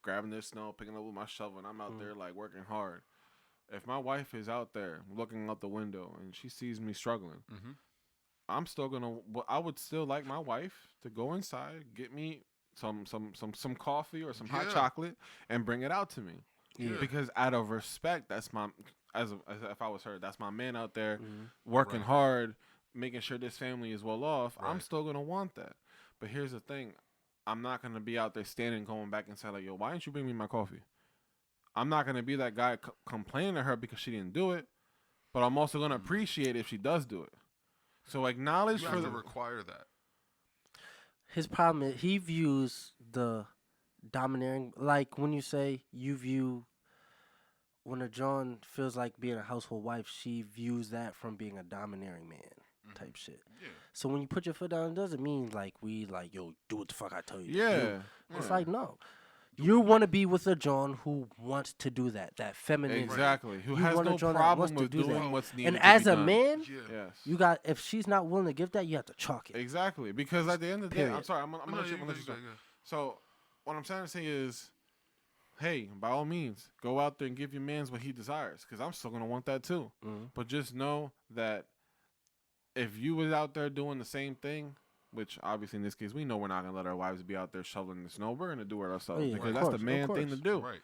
grabbing this snow, picking it up with my shovel, and I'm out there like working hard. If my wife is out there looking out the window and she sees me struggling, Mm-hmm. I'm still gonna. I would still like my wife to go inside, get me some coffee or some hot Yeah. chocolate, and bring it out to me. Yeah. Because out of respect, that's my as if I was her, that's my man out there Mhm. working Right. hard, making sure this family is well off. I'm Right. still gonna want that. But here's the thing. I'm not gonna be out there standing, going back and say like, "Yo, why didn't you bring me my coffee?" I'm not gonna be that guy complaining to her because she didn't do it, but I'm also gonna appreciate if she does do it. So acknowledge You for have to the require that. His problem is he views the domineering, like when you say you view, when a John feels like being a household wife, she views that from being a domineering man type shit. Yeah. So when you put your foot down, it doesn't mean like we like, yo, do what the fuck I tell you. to do. yeah. It's yeah. like, no. You want to be with a John who wants to do that feminine. Exactly. Who You has want a no John that problem wants to with do doing that. what's needed. And to as be a done. man, Yeah. Yes. you got, if she's not willing to give that, you have to chalk it. Exactly. Because at the end of the day, I'm Period. sorry, I'm gonna No, let you you let good, you you go. good, yeah. So what I'm trying to say is, hey, by all means, go out there and give your man's what he desires, because I'm still gonna want that too. Mhm. But just know that if you was out there doing the same thing, which obviously in this case we know we're not gonna let our wives be out there shoveling the snow, we're gonna do it ourselves yeah, because of that's course, the of man thing to course. do. Right.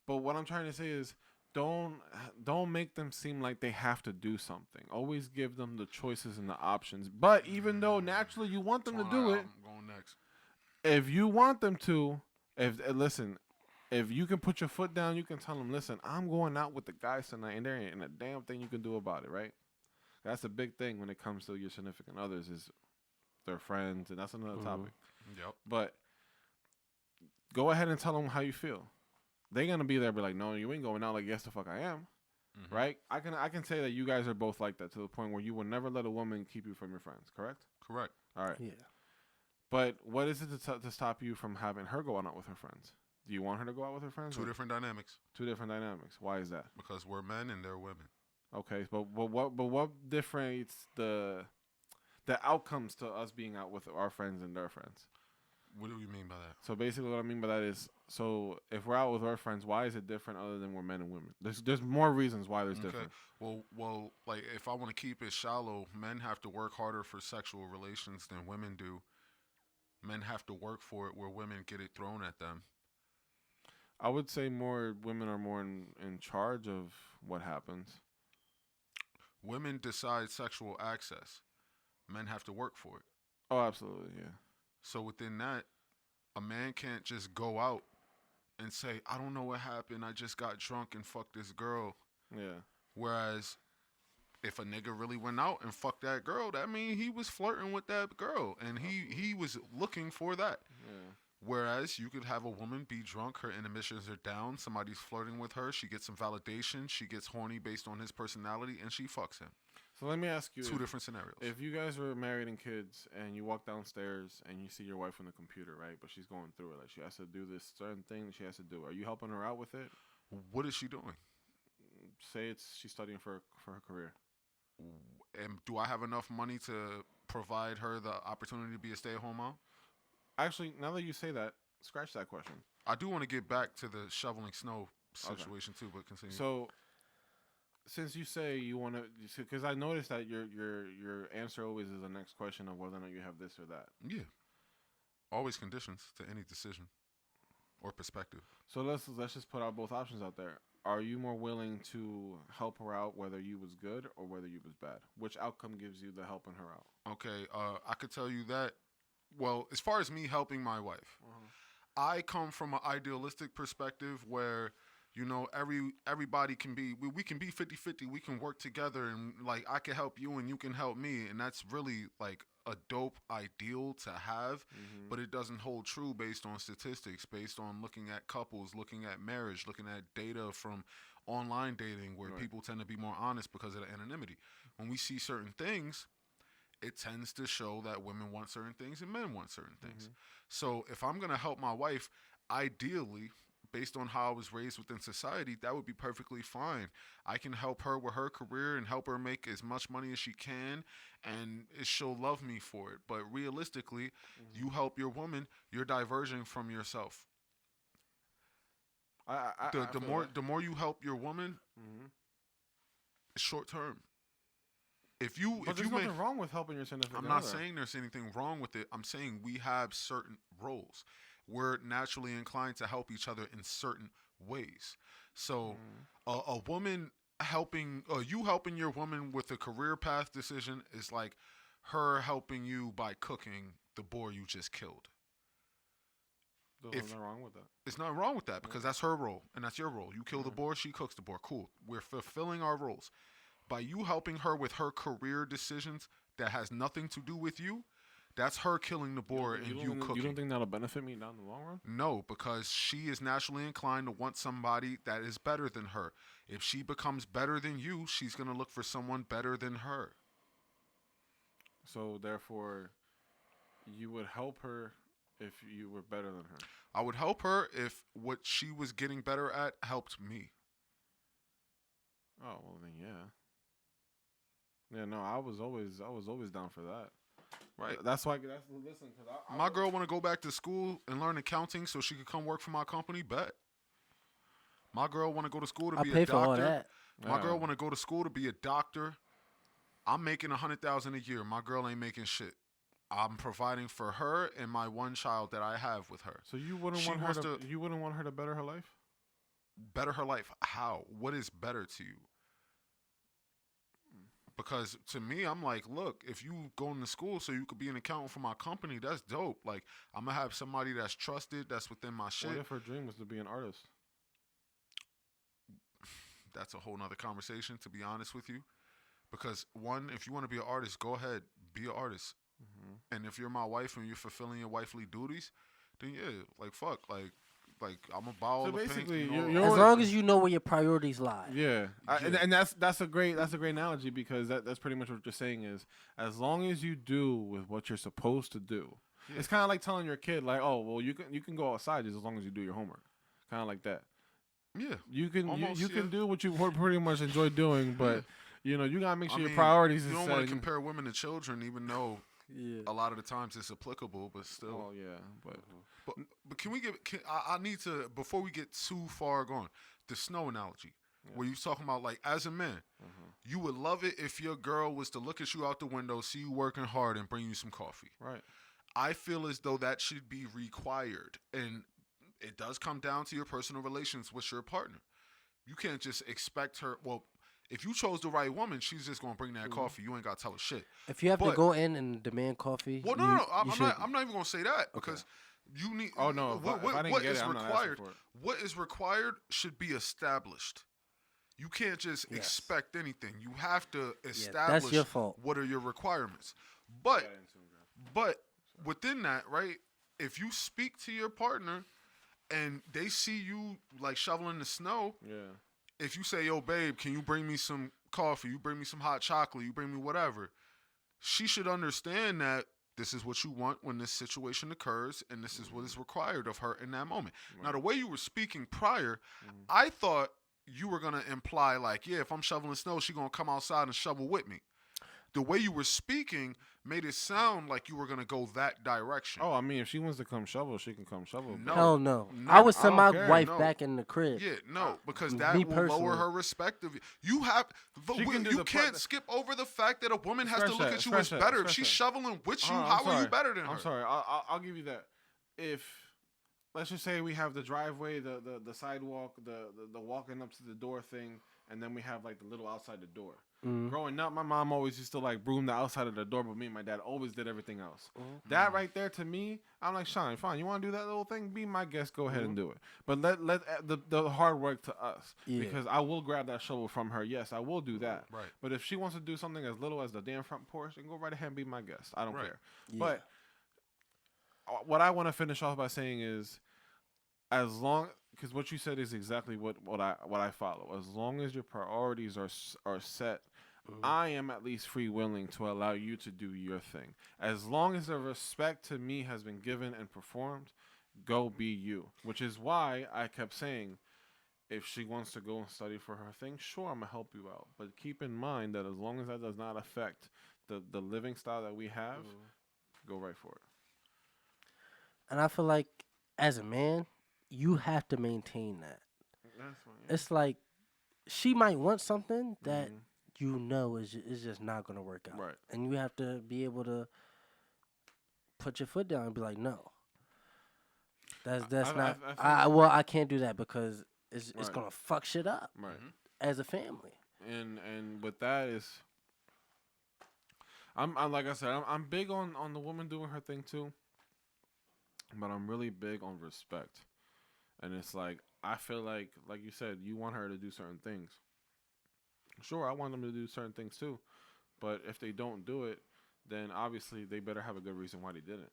But what I'm trying to say is, don't make them seem like they have to do something. Always give them the choices and the options. But even though naturally you want them to do it, I'm going next. if you want them to, listen, if you can put your foot down, you can tell them, listen, I'm going out with the guys tonight, and there ain't a damn thing you can do about it, right? That's a big thing when it comes to your significant others, is their friends, and that's another topic. Yep. But go ahead and tell them how you feel. They're gonna be there, be like, no, you ain't going out. Like, yes, the fuck I am, Mhm. right? I can say that you guys are both like that, to the point where you will never let a woman keep you from your friends. Correct? Correct. All right. Yeah. But what is it to stop you from having her go out with her friends? Do you want her to go out with her friends? Two or- different dynamics, Two different dynamics. Why is that? because we're men and they're women. Okay, but what differentiates the outcomes to us being out with our friends and their friends? What do you mean by that? So basically, what I mean by that is, so if we're out with our friends, why is it different other than we're men and women? There's more reasons why there's different. Well, like if I want to keep it shallow, men have to work harder for sexual relations than women do. Men have to work for it where women get it thrown at them. I would say more women are more in charge of what happens. Women decide sexual access. Men have to work for it. Oh, absolutely, yeah. So within that, a man can't just go out and say, I don't know what happened. I just got drunk and fucked this girl. Yeah. Whereas if a nigga really went out and fucked that girl, that means he was flirting with that girl and he was looking for that. Yeah. Whereas you could have a woman be drunk, her inhibitions are down, somebody's flirting with her, she gets some validation, she gets horny based on his personality, and she fucks him. So let me ask you, Two different scenarios. if you guys were married and kids, and you walk downstairs and you see your wife on the computer, right? But she's going through it, like she has to do this certain thing that she has to do. Are you helping her out with it? What is she doing? say she's studying for her career. And do I have enough money to provide her the opportunity to be a stay-at-home mom? Actually, now that you say that, scratch that question. I do want to get back to the shoveling snow Okay. situation too, but continue. So, since you say you want to, because I noticed that your answer always is the next question of whether or not you have this or that. Yeah, always conditions to any decision or perspective. So let's just put out both options out there. Are you more willing to help her out whether you was good or whether you was bad? Which outcome gives you the helping her out? Okay, I could tell you that. Well, as far as me helping my wife, I come from an idealistic perspective where, you know, everybody can be, we can be 50-50. We can work together, and like I can help you and you can help me, and that's really like a dope ideal to have, but it doesn't hold true based on statistics, based on looking at couples, looking at marriage, looking at data from online dating where people tend to be more honest because of the anonymity. When we see certain things, it tends to show that women want certain things and men want certain things. So if I'm going to help my wife, ideally, based on how I was raised within society, that would be perfectly fine. I can help her with her career and help her make as much money as she can, and she'll love me for it. But realistically, you help your woman, you're diverging from yourself. The more you help your woman, it's short term. But there's nothing wrong with helping your significant other. I'm not saying there's anything wrong with it. I'm saying we have certain roles. We're naturally inclined to help each other in certain ways. So a woman helping, you helping your woman with a career path decision is like her helping you by cooking the boar you just killed. There's nothing wrong with that. It's not wrong with that because that's her role and that's your role. You kill the boar, she cooks the boar. Cool. We're fulfilling our roles. By you helping her with her career decisions that has nothing to do with you, that's her killing the boar and you cooking. You don't think that'll benefit me down the long run? No, because she is naturally inclined to want somebody that is better than her. If she becomes better than you, she's going to look for someone better than her. So, therefore, you would help her if you were better than her? I would help her if what she was getting better at helped me. Oh, well, then, yeah. Yeah, no, I was always down for that. Right. That's why. Listen, because my girl want to go back to school and learn accounting so she could come work for my company. Bet. My girl want to go to school to be a doctor. I'll pay for all that. My girl want to go to school to be a doctor. I'm making $100,000 a year. My girl ain't making shit. I'm providing for her and my one child that I have with her. So you wouldn't want her to better her life? Better her life? How? What is better to you? Because to me, I'm like, look, if you going to school so you could be an accountant for my company, that's dope. Like, I'm going to have somebody that's trusted, that's within my shit. What if her dream was to be an artist? That's a whole nother conversation, to be honest with you. Because, one, if you want to be an artist, go ahead, be an artist. And if you're my wife and you're fulfilling your wifely duties, then yeah, like, fuck, like I'm a ball. So basically, as long as you know where your priorities lie. Yeah, and that's a great analogy because that's pretty much what you're saying is as long as you do with what you're supposed to do. Yeah. It's kind of like telling your kid like, oh well, you can go outside just as long as you do your homework, kind of like that. Yeah, you can can do what you pretty much enjoy doing, but you know you gotta make sure your priorities. You don't want to compare women to children, even though. Yeah. A lot of the times it's applicable, but still. Oh yeah, but can we I need to before we get too far gone, the snow analogy, where you're talking about like as a man, you would love it if your girl was to look at you out the window, see you working hard, and bring you some coffee. Right. I feel as though that should be required, and it does come down to your personal relations with your partner. You can't just expect her. Well. If you chose the right woman, she's just gonna bring that coffee. You ain't gotta tell her shit. If you have to go in and demand coffee, well, no, I'm not even gonna say that because you need. Oh no, what is required? What is required should be established. You can't just expect anything. You have to establish that's your fault. What are your requirements. But within that, right? If you speak to your partner and they see you like shoveling the snow, if you say, yo, babe, can you bring me some coffee? You bring me some hot chocolate. You bring me whatever. She should understand that this is what you want when this situation occurs, and this is what is required of her in that moment. Right. Now, the way you were speaking prior, I thought you were gonna imply like, yeah, if I'm shoveling snow, she gonna come outside and shovel with me. The way you were speaking made it sound like you were gonna go that direction. Oh, I mean, if she wants to come shovel, she can come shovel. No. Hell no. No, I would I send don't my care, wife no. back in the crib. Yeah, no, because Me that will lower personally. her respect of you. You have, She can do you the can't part- skip over the fact that a woman has to Scratch look that, at you scratch as that, better. If scratch she's that. shoveling with you, I'm how are sorry. you better than her? I'm sorry. I'll give you that. If let's just say we have the driveway, the sidewalk, the walking up to the door thing, and then we have like the little outside the door. Mhm. Growing up, my mom always used to like broom the outside of the door, but me and my dad always did everything else. Mhm. That right there to me, I'm like, Sean, fine, you want to do that little thing? Be my guest, go ahead and do it. But let the hard work to us, Yeah. because I will grab that shovel from her. Yes, I will do that. Right. But if she wants to do something as little as the damn front porch, then go right ahead and be my guest. I don't Right. care. Yeah. But what I want to finish off by saying is, as long because what you said is exactly what I follow. As long as your priorities are set, I am at least free willing to allow you to do your thing. As long as the respect to me has been given and performed, go be you. Which is why I kept saying, if she wants to go and study for her thing, sure, I'm gonna help you out. But keep in mind that as long as that does not affect the living style that we have, go right for it. And I feel like as a man, you have to maintain that. That's fine. It's like she might want something that Mhm. you know is just not gonna work out. Right. And you have to be able to put your foot down and be like, no. That's I not think- I can't do that because it's Right. gonna fuck shit up Right. as a family. And with that is, I'm like I said, I'm big on the woman doing her thing too, but I'm really big on respect. And it's like, I feel like you said, you want her to do certain things. Sure, I want them to do certain things too, but if they don't do it, then obviously they better have a good reason why they didn't.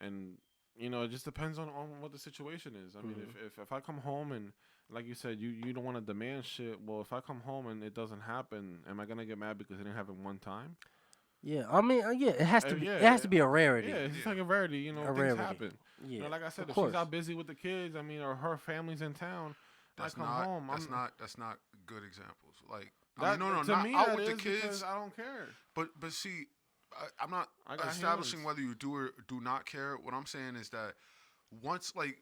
And it just depends on what the situation is. I mean, if I come home and, like you said, you don't want to demand shit. Well, if I come home and it doesn't happen, am I gonna get mad because it didn't happen one time? Yeah, I mean, yeah, it has to be. yeah, it has to be a rarity. Yeah, it's just like a rarity. A Things rarity. happen. Yeah, Like I said, of if course. she's out busy with the kids, I mean, or her family's in town, That's I come not. home. That's not good examples. Like, That, no, to not me, out that with the is kids. because I don't care. But see, I'm not I got establishing hands. whether you do or do not care. What I'm saying is that once, like,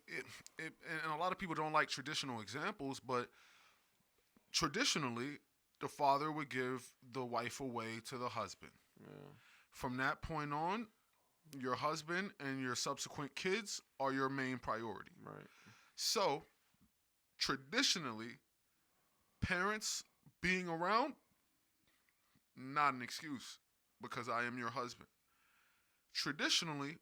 and a lot of people don't like traditional examples, but traditionally, the father would give the wife away to the husband. Yeah. From that point on, your husband and your subsequent kids are your main priority. Right. So, traditionally, parents being around, not an excuse because I am your husband. Traditionally,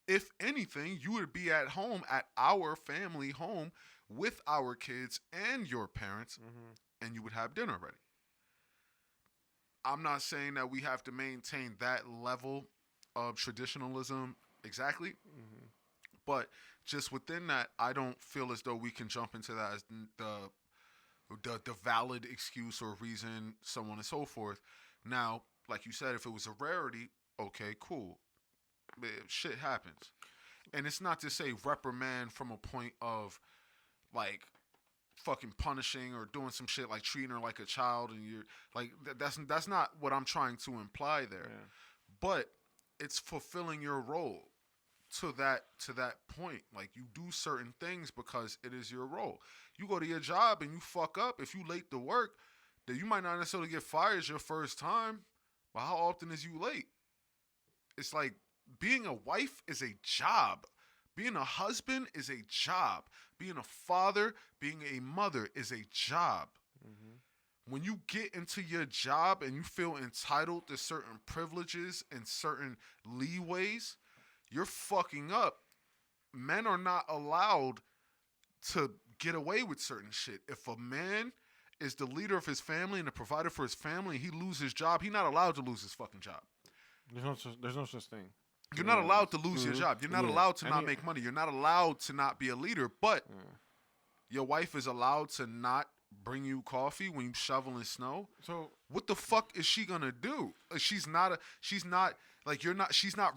if anything, you would be at home at our family home with our kids and your parents, and you would have dinner ready. I'm not saying that we have to maintain that level of traditionalism exactly, but just within that, I don't feel as though we can jump into that as the valid excuse or reason, so on and so forth. Now, like you said, if it was a rarity, okay, cool. Shit happens. And it's not to say reprimand from a point of, like, fucking punishing or doing some shit like treating her like a child, and you're like, that's not what I'm trying to imply there. Yeah. But it's fulfilling your role to that point. Like, you do certain things because it is your role. You go to your job and you fuck up. If you late to work, then you might not necessarily get fired your first time, but how often is you late? It's like, being a wife is a job. Being a husband is a job. Being a father, being a mother is a job. When you get into your job and you feel entitled to certain privileges and certain leeways, you're fucking up. Men are not allowed to get away with certain shit. If a man is the leader of his family and the provider for his family and he loses his job, he's not allowed to lose his fucking job. There's no such thing. You're not allowed to lose your job. You're not allowed to And not he- make money. You're not allowed to not be a leader. But your wife is allowed to not bring you coffee when you shoveling snow. So What the fuck is she gonna do? She's not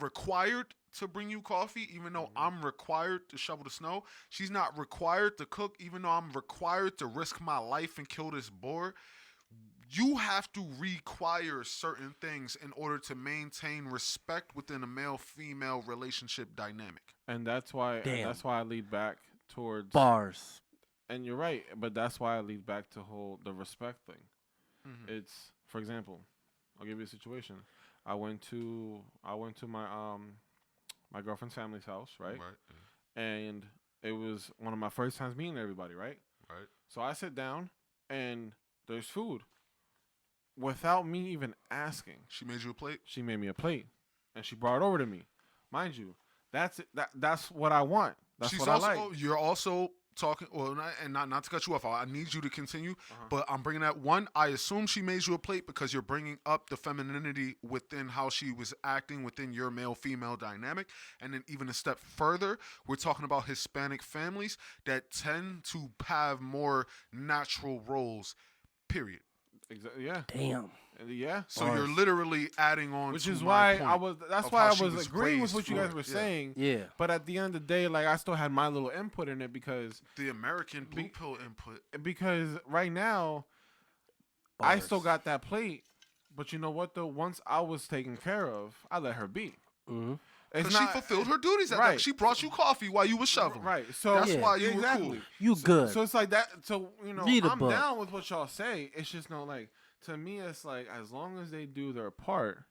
required to bring you coffee, even though I'm required to shovel the snow. She's not required to cook, even though I'm required to risk my life and kill this boar. You have to require certain things in order to maintain respect within a male-female relationship dynamic. And that's why I lead back towards Bars. And you're right, but that's why I lead back to the respect thing. Mm-hmm. It's, for example, I'll give you a situation. I went to my my girlfriend's family's house, right? And it was one of my first times meeting everybody, right? Right. So I sit down and there's food. Without me even asking, She made you a plate? she made me a plate and she brought it over to me. Mind you, that's it. That's what I want. That's She's what also, I like. You're also talking, well, not to cut you off. I need you to continue, Uh-huh. but I'm bringing that one. I assume she made you a plate because you're bringing up the femininity within how she was acting within your male-female dynamic, and then even a step further, we're talking about Hispanic families that tend to have more natural roles. Period. Yeah. Damn. Yeah. So you're literally adding on, Which to is my why point that's of why how I she was agreeing with raised what you for guys it. were Yeah. saying. Yeah. But at the end of the day, like, I still had my little input in it because The American blue pill input. right now I Bars. still got that plate. But you know what though? Once I was taken care of, I let her be. Mm-hmm. It's Because she fulfilled her duties. At that. right. She brought you coffee while you were shoveling. Right. So That's Yeah. why you exactly. were cool. You good. So it's like that. So Read a I'm book. down with what y'all say. It's just like to me, it's like as long as they do their part,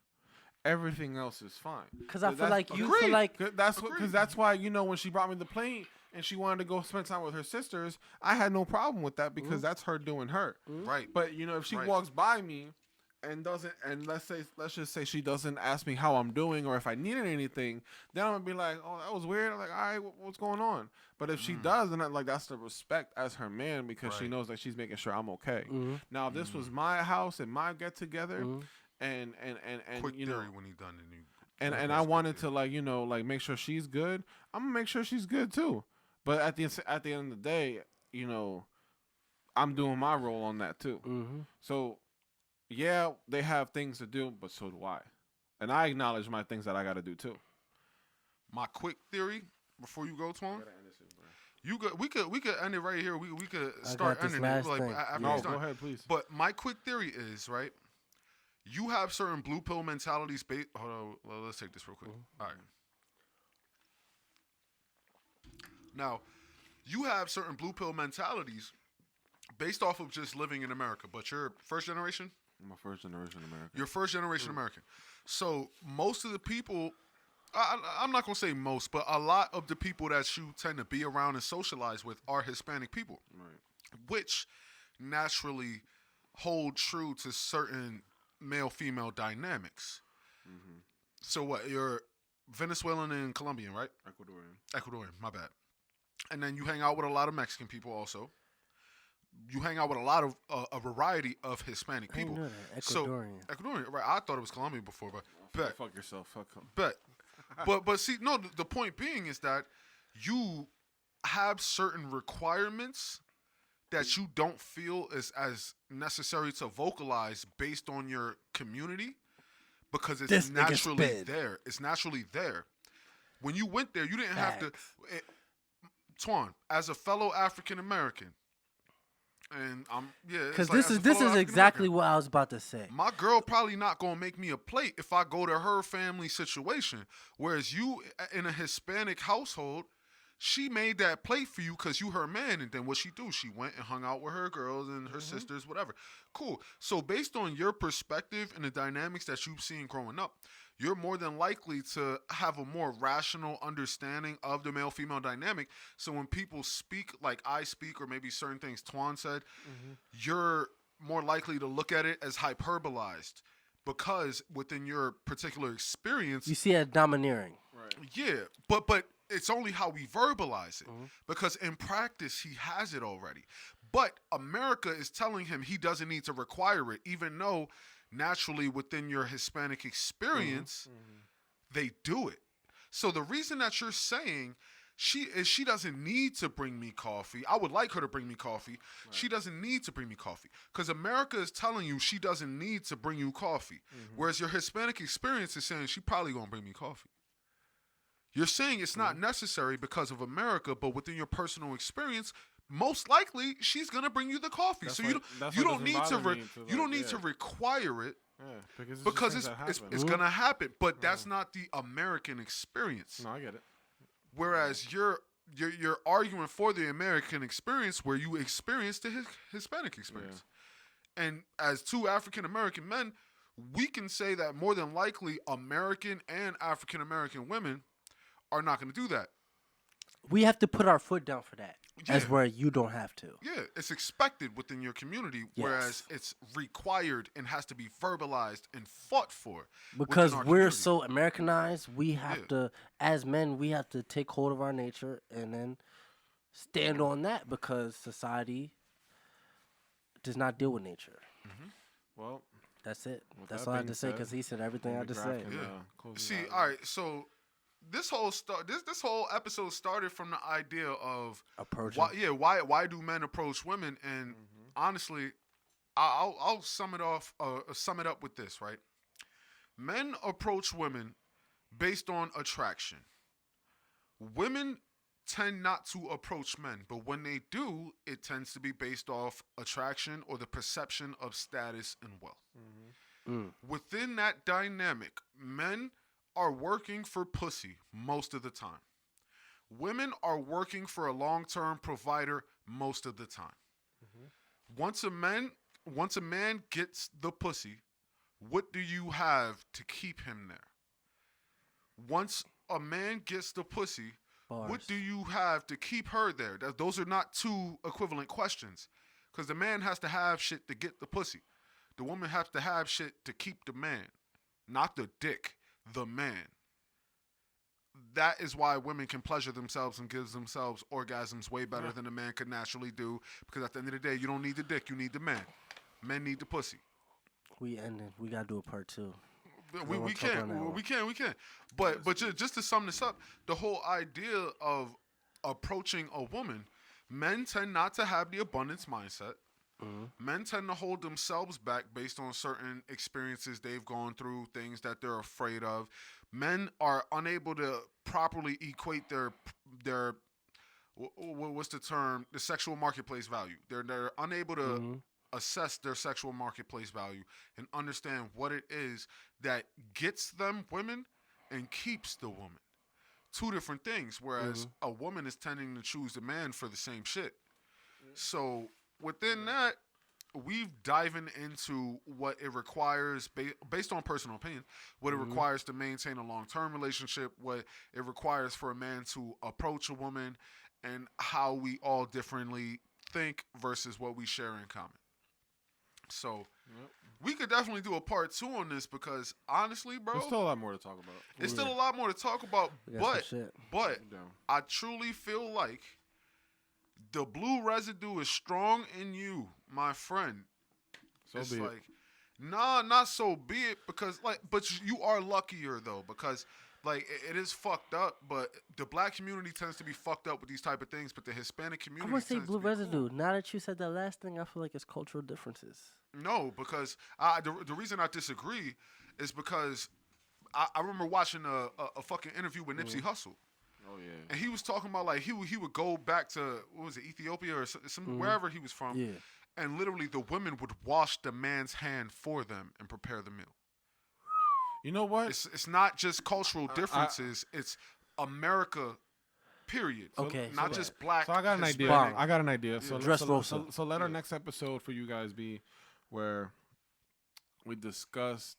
everything else is fine. Because I feel That's- like you Agreed. feel like Because that's why when she brought me the plate and she wanted to go spend time with her sisters, I had no problem with that because that's her doing her. Right. But if she Right. walks by me and doesn't, and let's just say she doesn't ask me how I'm doing or if I needed anything, then I'm gonna be like, oh, that was weird. I'm like, all right, what's going on? But if she does, then that's the respect as her man because she Right. knows that she's making sure I'm okay. Mhm. Now, if this was my house and my get together, Mhm. and Quick you theory know. when you done and you. And I wanted to make sure she's good. I'm gonna make sure she's good too. But at the end of the day, I'm doing my role on that too. Mm-hmm. So, yeah, they have things to do, but so do I. And I acknowledge my things that I got to do too. My quick theory before you go, Twan. We could end it right here. We could start this ending it last like thing. after No, he's go done. ahead, please. But my quick theory is right. You have certain blue pill mentalities. Hold on, well, let's take this real quick. All right. Now, you have certain blue pill mentalities based off of just living in America. But you're first generation. I'm a first generation American. You're first generation American. So most of the people, I'm not going to say most, but a lot of the people that you tend to be around and socialize with are Hispanic people, Right. which naturally hold true to certain male-female dynamics. Mm-hmm. So what? You're Venezuelan and Colombian, right? Ecuadorian. Ecuadorian, my bad. And then you hang out with a lot of Mexican people also. You hang out with a lot of a variety of Hispanic I didn't people. know that. So Ecuadorian. Ecuadorian, right? I thought it was Colombian before, but bet. Fuck yourself. Fuck him. Bet. but see, no, the point being is that you have certain requirements that you don't feel is as necessary to vocalize based on your community because it's This nigga naturally spit. there. It's naturally there. When you went there, you didn't have to. Twan, as a fellow African American, and Because this is exactly what I was about to say. my girl probably not gonna make me a plate if I go to her family situation. Whereas you in a Hispanic household, she made that plate for you because you her man, and then what she do? She went and hung out with her girls and her sisters, whatever. Cool. So based on your perspective and the dynamics that you've seen growing up, you're more than likely to have a more rational understanding of the male-female dynamic. So when people speak like I speak, or maybe certain things Twan said, you're more likely to look at it as hyperbolized because within your particular experience, You see it domineering. Right. yeah, but it's only how we verbalize it because in practice he has it already. But America is telling him he doesn't need to require it, even though naturally within your Hispanic experience, they do it. So the reason that you're saying she doesn't need to bring me coffee. I would like her to bring me coffee. Right. She doesn't need to bring me coffee because America is telling you she doesn't need to bring you coffee. Whereas your Hispanic experience is saying she probably gonna bring me coffee. You're saying it's not necessary because of America, but within your personal experience, most likely she's gonna bring you the coffee. That's So why- you don't that's you why it don't need doesn't to bother me to, you don't like, need to yeah. require it Yeah, because it's, because just it's things it's, that it's happen. gonna happen. But that's not the American experience. No, I get it. Whereas you're arguing for the American experience where you experience the Hispanic experience. And as two African American men, we can say that more than likely American and African American women are not going to do that. We have to put our foot down for that. As Yeah. where you don't have to. Yeah, it's expected within your community, whereas it's required and has to be verbalized and fought for. Because within our we're community. so Americanized, we have Yeah. to, as men, we have to take hold of our nature and then stand on that because society does not deal with nature. Well, That's it. With That's that all I had being to say said, because he said everything I had to say. McGrath can, Yeah. close it See, out. all right, so this whole episode started from the idea of Approaching. why do men approach women? And honestly, I'll sum it up with this, right? Men approach women based on attraction. Women tend not to approach men, but when they do, it tends to be based off attraction or the perception of status and wealth. Within that dynamic, men are working for pussy most of the time. Women are working for a long-term provider most of the time. Once a man gets the pussy, what do you have to keep him there? Once a man gets the pussy, what Bars. do you have to keep her there? Those are not two equivalent questions. Because the man has to have shit to get the pussy. The woman has to have shit to keep the man. Not the dick, the man. That is why women can pleasure themselves and give themselves orgasms way better than a man could naturally do. Because at the end of the day, you don't need the dick, you need the man. Men need the pussy. We ended. We gotta do a part 2. We wanna talk on that can. one. We can. But just to sum this up, the whole idea of approaching a woman, men tend not to have the abundance mindset. Men tend to hold themselves back based on certain experiences they've gone through, things that they're afraid of. Men are unable to properly equate their what's the term? The sexual marketplace value. They're unable to assess their sexual marketplace value and understand what it is that gets them women and keeps the woman. Two different things, whereas a woman is tending to choose the man for the same shit. So within that, we've diving into what it requires based on personal opinion, what it requires to maintain a long-term relationship, what it requires for a man to approach a woman, and how we all differently think versus what we share in common. So we could definitely do a part 2 on this because honestly, bro, There's still a lot more to talk about. it's still a lot more to talk about. We got some shit. But Down. I truly feel like the blue residue is strong in you, my friend. So It's be it. like, nah, not so be it, because but you are luckier though, because it is fucked up, but the black community tends to be fucked up with these type of things, but the Hispanic I community want to say tends blue to be residue. Now that you said that last thing, I feel like it's cultural differences. No, because the reason I disagree is because I remember watching a fucking interview with Nipsey Hussle. Oh yeah. And he was talking about like he would go back to, what was it, Ethiopia or some wherever he was from, Yeah. and literally the women would wash the man's hand for them and prepare the meal. You know what? It's not just cultural differences; it's America, period. Okay, not so- just black. So I got an idea. Hispanic. I got an idea. So Dress so, Rosa. so let our next episode for you guys be where we discuss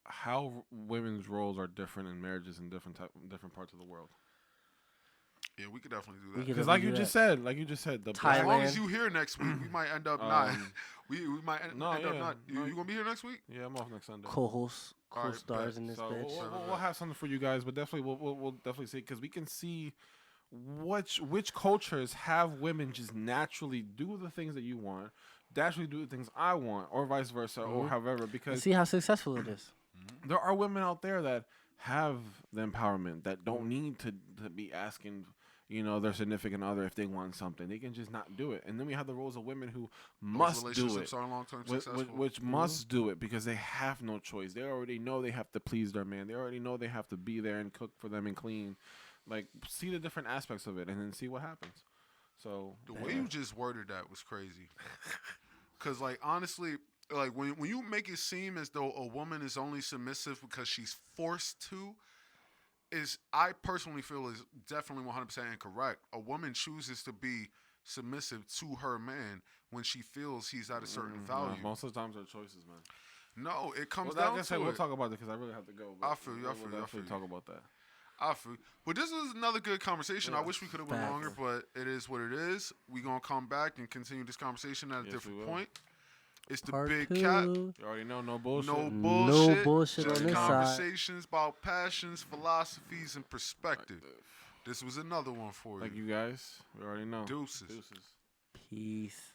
how women's roles are different in marriages in different parts of the world. Yeah, we could definitely do We that. could Because definitely do that. like you just said, the As Thailand. long as you here next week, we might end up not. Um, We might end no, up yeah, not. no. You gonna be here next week? Yeah, I'm off next Sunday. Co-hosts, All right, co-stars bet. in this So bitch. we'll have something for you guys, but definitely we'll definitely see because we can see which cultures have women just naturally do the things that you want, naturally do the things I want, or vice versa, or however. And Because see how successful it is. there are women out there that have the empowerment that don't need to be asking, their significant other if they want something. They can just not do it. And then we have the roles of women who must do relationships it. are long-term Which, successful. which must do it because they have no choice. They already know they have to please their man. They already know they have to be there and cook for them and clean. Like, see the different aspects of it and then see what happens. So The way you just worded that was crazy. Because, like, honestly, like, when you make it seem as though a woman is only submissive because she's forced to, I personally feel is definitely 100% incorrect. A woman chooses to be submissive to her man when she feels he's at a certain value. most of the times, are choices, man. No, it comes Well, down like I said, to we'll it. talk about it because I really have to go. I feel you, I feel you, I We'll feel you. talk about that. I feel. But this was another good conversation. I Yeah. wish we could have went Facts. longer, but it is what it is. We gonna come back and continue this conversation at a Yes, different we will. point. It's the Part big two. cat. You already know, no bullshit. No No bullshit. bullshit Just on this side. conversations about passions, philosophies, and perspective. This was another one for Like you. you guys, we already know. Deuces. Peace.